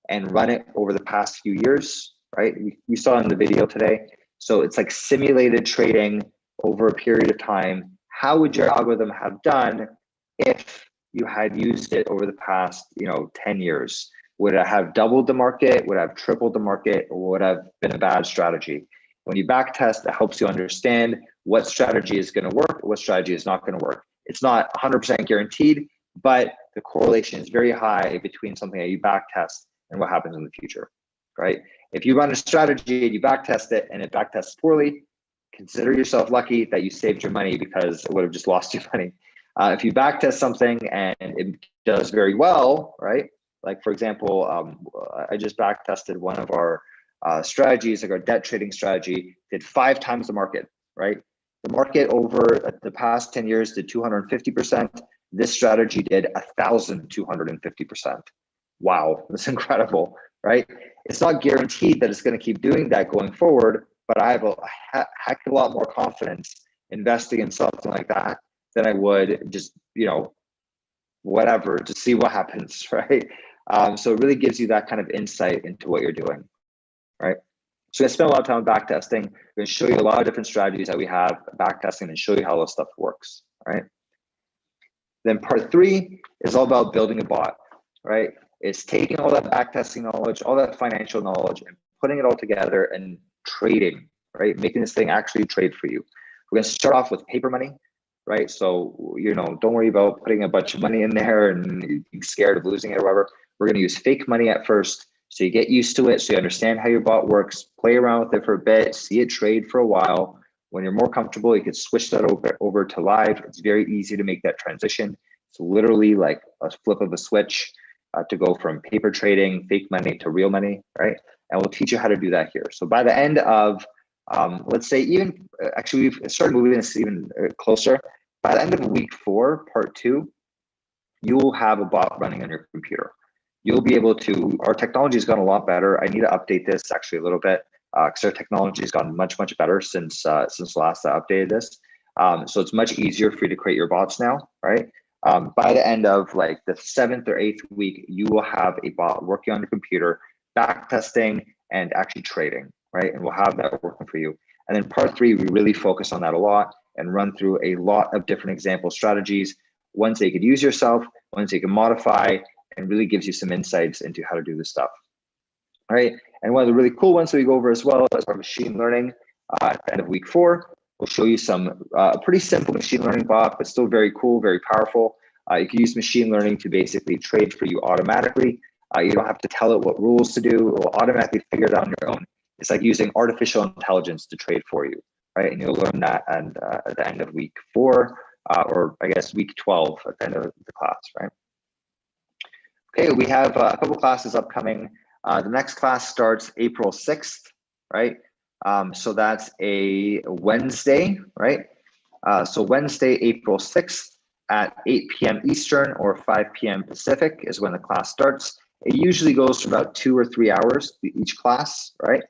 and run it over the past few years, right? We saw in the video today. So it's like simulated trading over a period of time. How would your algorithm have done if you had used it over the past, 10 years? Would it have doubled the market? Would it have tripled the market? Or would it have been a bad strategy? When you back test, it helps you understand what strategy is going to work, what strategy is not going to work. It's not 100% guaranteed, but the correlation is very high between something that you back test and what happens in the future, right? If you run a strategy and you back test it and it back tests poorly, consider yourself lucky that you saved your money, because it would have just lost you money. If you back test something and it does very well, right? Like for example, I just back tested one of our strategies, like our debt trading strategy, did 5 times the market, right? The market over the past 10 years did 250%. This strategy did 1,250%. Wow, that's incredible, right? It's not guaranteed that it's going to keep doing that going forward, but I have a heck of a lot more confidence investing in something like that than I would just, whatever, to see what happens, right? So it really gives you that kind of insight into what you're doing, right? So I spent a lot of time backtesting. I'm going to show you a lot of different strategies that we have backtesting and show you how this stuff works, right? Then part 3 is all about building a bot, right? It's taking all that backtesting knowledge, all that financial knowledge, and putting it all together and trading, right? Making this thing actually trade for you. We're going to start off with paper money, right? So, don't worry about putting a bunch of money in there and being scared of losing it or whatever. We're going to use fake money at first. So you get used to it. So you understand how your bot works, play around with it for a bit, see it trade for a while. When you're more comfortable, you can switch that over to live. It's very easy to make that transition. It's literally like a flip of a switch to go from paper trading, fake money to real money, right? And we'll teach you how to do that here. So by the end of, let's say actually we've started moving this even closer. By the end of week 4, part 2, you will have a bot running on your computer. You'll be able to, our technology has gotten a lot better. I need to update this actually a little bit because our technology has gotten much, much better since last I updated this. So it's much easier for you to create your bots now, right? By the end of like the 7th or 8th week, you will have a bot working on your computer, back testing and actually trading, right? And we'll have that working for you. And then part 3, we really focus on that a lot and run through a lot of different example strategies, ones that you could use yourself, ones that you can modify, and really gives you some insights into how to do this stuff. All right. And one of the really cool ones that we go over as well is our machine learning at the end of week 4. We'll show you some pretty simple machine learning bot, but still very cool, very powerful. You can use machine learning to basically trade for you automatically. You don't have to tell it what rules to do. It will automatically figure it out on your own. It's like using artificial intelligence to trade for you, right? And you'll learn that at the end of week 4, or I guess week 12 at the end of the class, right? Okay, we have a couple classes upcoming. The next class starts April 6th, right? So that's a Wednesday, right? So Wednesday, April 6th at 8 p.m. Eastern or 5 p.m. Pacific is when the class starts. It usually goes for about 2 or 3 hours each class, right?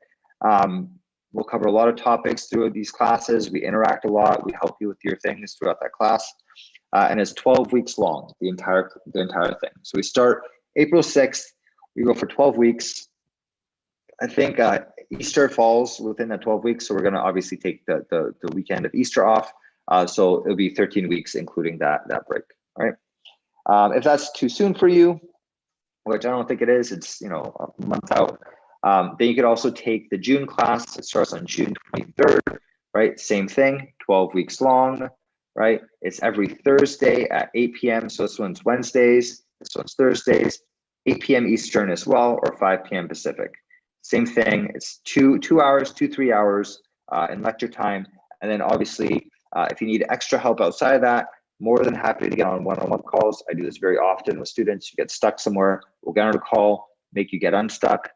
We'll cover a lot of topics through these classes. We interact a lot. We help you with your things throughout that class. And it's 12 weeks long, the entire thing. So we start April 6th. We go for 12 weeks. I think Easter falls within that 12 weeks. So we're going to obviously take the weekend of Easter off. So it'll be 13 weeks, including that break. All right. If that's too soon for you, which I don't think it is, it's a month out. Then you could also take the June class. It starts on June 23rd, right? Same thing, 12 weeks long, right? It's every Thursday at 8 p.m. So this one's Wednesdays, this one's Thursdays, 8 p.m. Eastern as well, or 5 p.m. Pacific. Same thing, it's 3 hours in lecture time. And then obviously, if you need extra help outside of that, more than happy to get on one-on-one calls. I do this very often with students. You get stuck somewhere, we'll get on a call, make you get unstuck.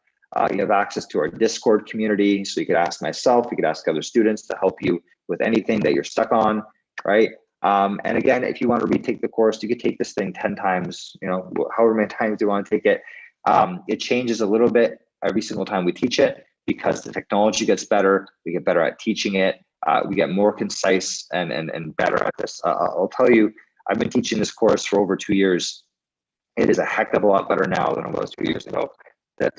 You have access to our Discord community, so you could ask myself, you could ask other students to help you with anything that you're stuck on, right? And again, if you want to retake the course, you could take this thing 10 times, however many times you want to take it. It changes a little bit every single time we teach it because the technology gets better, we get better at teaching it, we get more concise and better at this. I'll tell you, I've been teaching this course for over 2 years. It is a heck of a lot better now than it was 2 years ago. The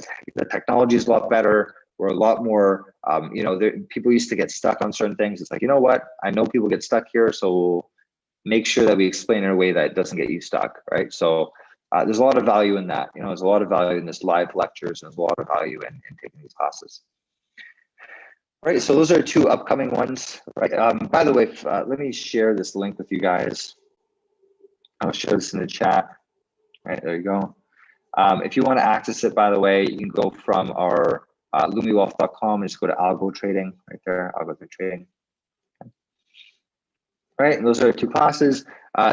technology is a lot better. We're a lot more, people used to get stuck on certain things. It's like, you know what? I know people get stuck here, so we'll make sure that we explain in a way that doesn't get you stuck, right? So there's a lot of value in that. There's a lot of value in this live lectures, and there's a lot of value in taking these classes. Right, so those are 2 upcoming ones. Right. By the way, let me share this link with you guys. I'll share this in the chat. Right, there you go. If you want to access it, by the way, you can go from our Lumiwealth.com and just go to Algo Trading right there, Algorithmic Trading. Right, and those are 2 classes.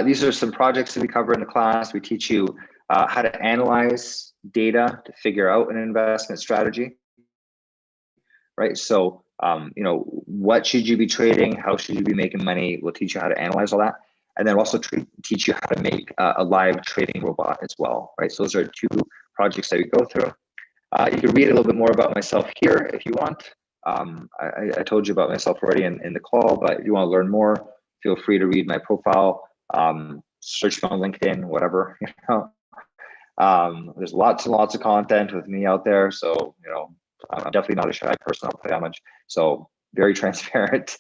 These are some projects that we cover in the class. We teach you how to analyze data to figure out an investment strategy. Right, so what should you be trading? How should you be making money? We'll teach you how to analyze all that. And then also teach you how to make a live trading robot as well, right? So those are 2 projects that we go through. You can read a little bit more about myself here if you want. I told you about myself already in the call, but if you want to learn more, feel free to read my profile, search me on LinkedIn, whatever. There's lots and lots of content with me out there. So, I'm definitely not a shy person, I'll tell you how much. So very transparent.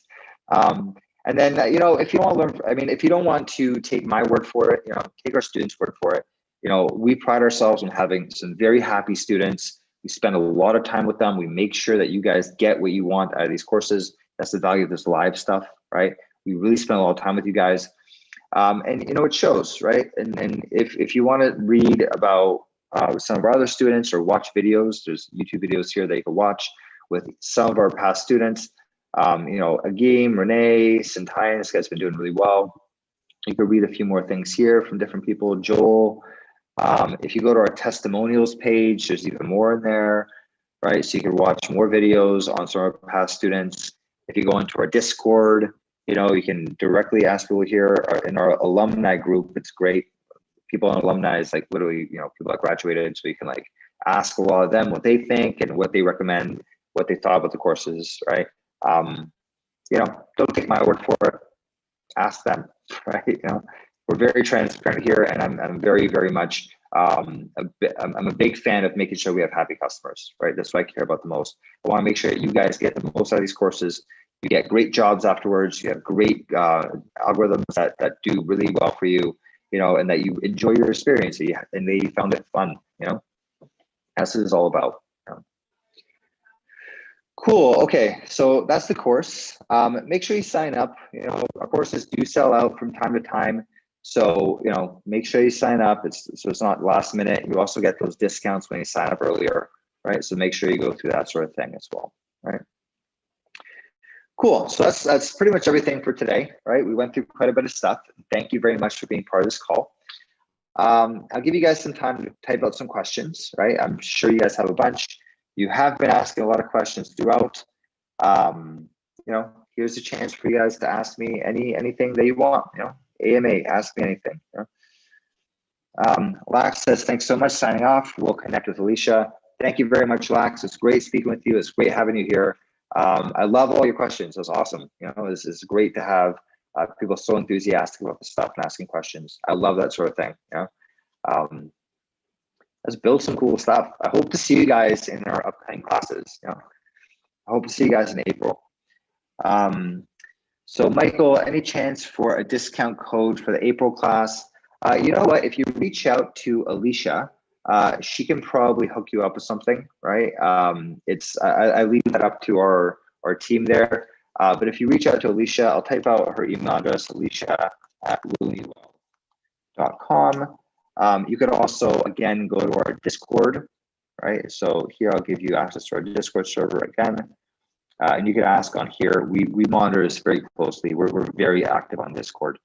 And then, if you want to learn, if you don't want to take my word for it, take our students' word for it. We pride ourselves on having some very happy students. We spend a lot of time with them. We make sure that you guys get what you want out of these courses. That's the value of this live stuff, right? We really spend a lot of time with you guys. And, it shows, right? And if you want to read about some of our other students or watch videos, there's YouTube videos here that you can watch with some of our past students. Agim, Renee, Sintai, this guy's been doing really well. You can read a few more things here from different people. Joel, if you go to our testimonials page, there's even more in there, right? So you can watch more videos on some of our past students. If you go into our Discord, you can directly ask people here in our alumni group. It's great. People in alumni is like literally, people that graduated. So you can like ask a lot of them what they think and what they recommend, what they thought about the courses, right? Don't take my word for it. Ask them, right? We're very transparent here, and I'm very, very much I'm a big fan of making sure we have happy customers, right? That's what I care about the most. I want to make sure that you guys get the most out of these courses. You get great jobs afterwards. You have great algorithms that do really well for you, and that you enjoy your experience and they found it fun, That's what it's all about. Cool. Okay, so that's the course. Make sure you sign up. Our courses do sell out from time to time. So, make sure you sign up. So it's not last minute. You also get those discounts when you sign up earlier, right? So make sure you go through that sort of thing as well, right? Cool. So that's pretty much everything for today, right? We went through quite a bit of stuff. Thank you very much for being part of this call. I'll give you guys some time to type out some questions, right? I'm sure you guys have a bunch. You have been asking a lot of questions throughout. Here's a chance for you guys to ask me anything that you want. AMA, ask me anything. Lax says, thanks so much. Signing off. We'll connect with Alicia. Thank you very much, Lax. It's great speaking with you. It's great having you here. I love all your questions. That's awesome. It's great to have people so enthusiastic about the stuff and asking questions. I love that sort of thing. Let's build some cool stuff. I hope to see you guys in our upcoming classes. I hope to see you guys in April. So Michael, any chance for a discount code for the April class? You know what? If you reach out to Alicia, she can probably hook you up with something, right? I leave that up to our team there. But if you reach out to Alicia, I'll type out her email address, alicia@lumiwealth.com. You could also, again, go to our Discord, right? So here I'll give you access to our Discord server again. And you can ask on here. We monitor this very closely. We're very active on Discord.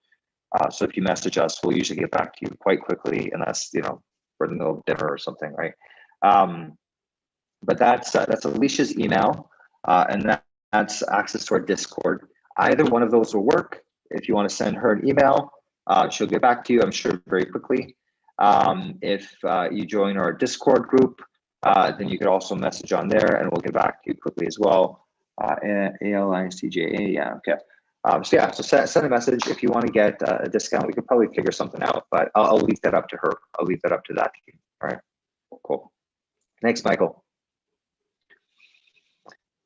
So if you message us, we'll usually get back to you quite quickly, unless we're in the middle of dinner or something, right? But that's Alicia's email, and that's access to our Discord. Either one of those will work. If you want to send her an email, she'll get back to you, I'm sure, very quickly. If you join our Discord group, then you could also message on there, and we'll get back to you quickly as well. ALICJA, yeah, okay. So yeah, so send a message if you want to get a discount. We could probably figure something out, but I'll leave that up to her. I'll leave that up to that team. All right, cool. Thanks, Michael.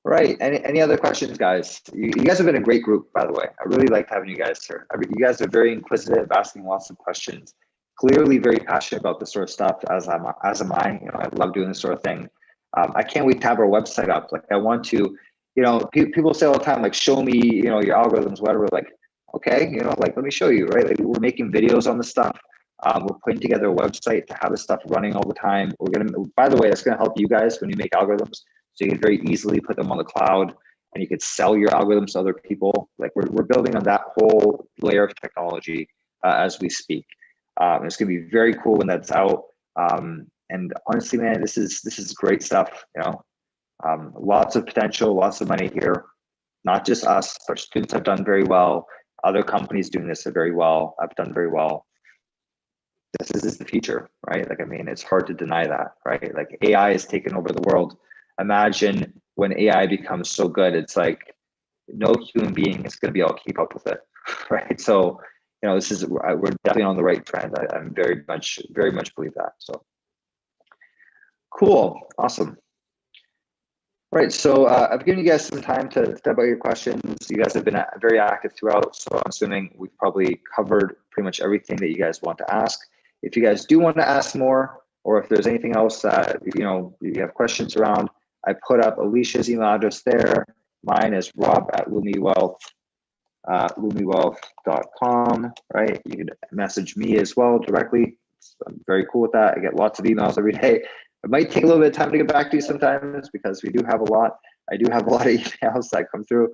All right, any other questions, guys? You guys have been a great group, by the way. I really liked having you guys here. You guys are very inquisitive, asking lots of questions. Clearly very passionate about this sort of stuff, as am I. You know, I love doing this sort of thing. I can't wait to have our website up. Like, I want to, you know, people say all the time, like, show me, you know, your algorithms, whatever. Like, okay, you know, like, let me show you, right? Like, we're making videos on this stuff. We're putting together a website to have this stuff running all the time. We're gonna, by the way, that's gonna help you guys when you make algorithms. So you can very easily put them on the cloud, and you could sell your algorithms to other people. Like, we're building on that whole layer of technology as we speak. It's gonna be very cool when that's out. And honestly, man, this is great stuff. You know, lots of potential, lots of money here. Not just us, but students have done very well. Other companies doing this are very well. I've done very well. This is the future, right? Like, I mean, it's hard to deny that, right? Like, AI has taken over the world. Imagine when AI becomes so good, it's like no human being is going to be able to keep up with it, right? So, you know, we're definitely on the right trend. I'm very much believe that. So cool, awesome. Right, so I've given you guys some time to think about your questions. You guys have been very active throughout, so I'm assuming we've probably covered pretty much everything that you guys want to ask. If you guys do want to ask more, or if there's anything else that you know you have questions around, I put up Alicia's email address there. Mine is rob@Lumiwealth, Lumiwealth.com, right? You can message me as well directly. I'm very cool with that. I get lots of emails every day. It might take a little bit of time to get back to you sometimes because we do have a lot. I do have a lot of emails that come through.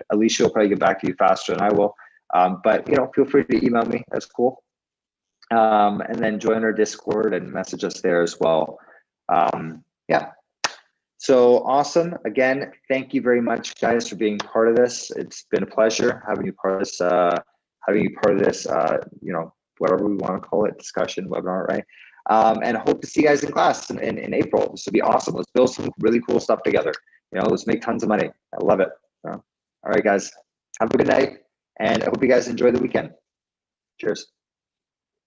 Alicia will probably get back to you faster than I will. But you know, feel free to email me. That's cool. And then join our Discord and message us there as well. Yeah. So awesome. Again, thank you very much, guys, for being part of this. It's been a pleasure having you part of this, you know, whatever we want to call it, discussion, webinar, right? And I hope to see you guys in class in April. This would be awesome. Let's build some really cool stuff together. You know, let's make tons of money. I love it. So, all right, guys, have a good night. And I hope you guys enjoy the weekend. Cheers.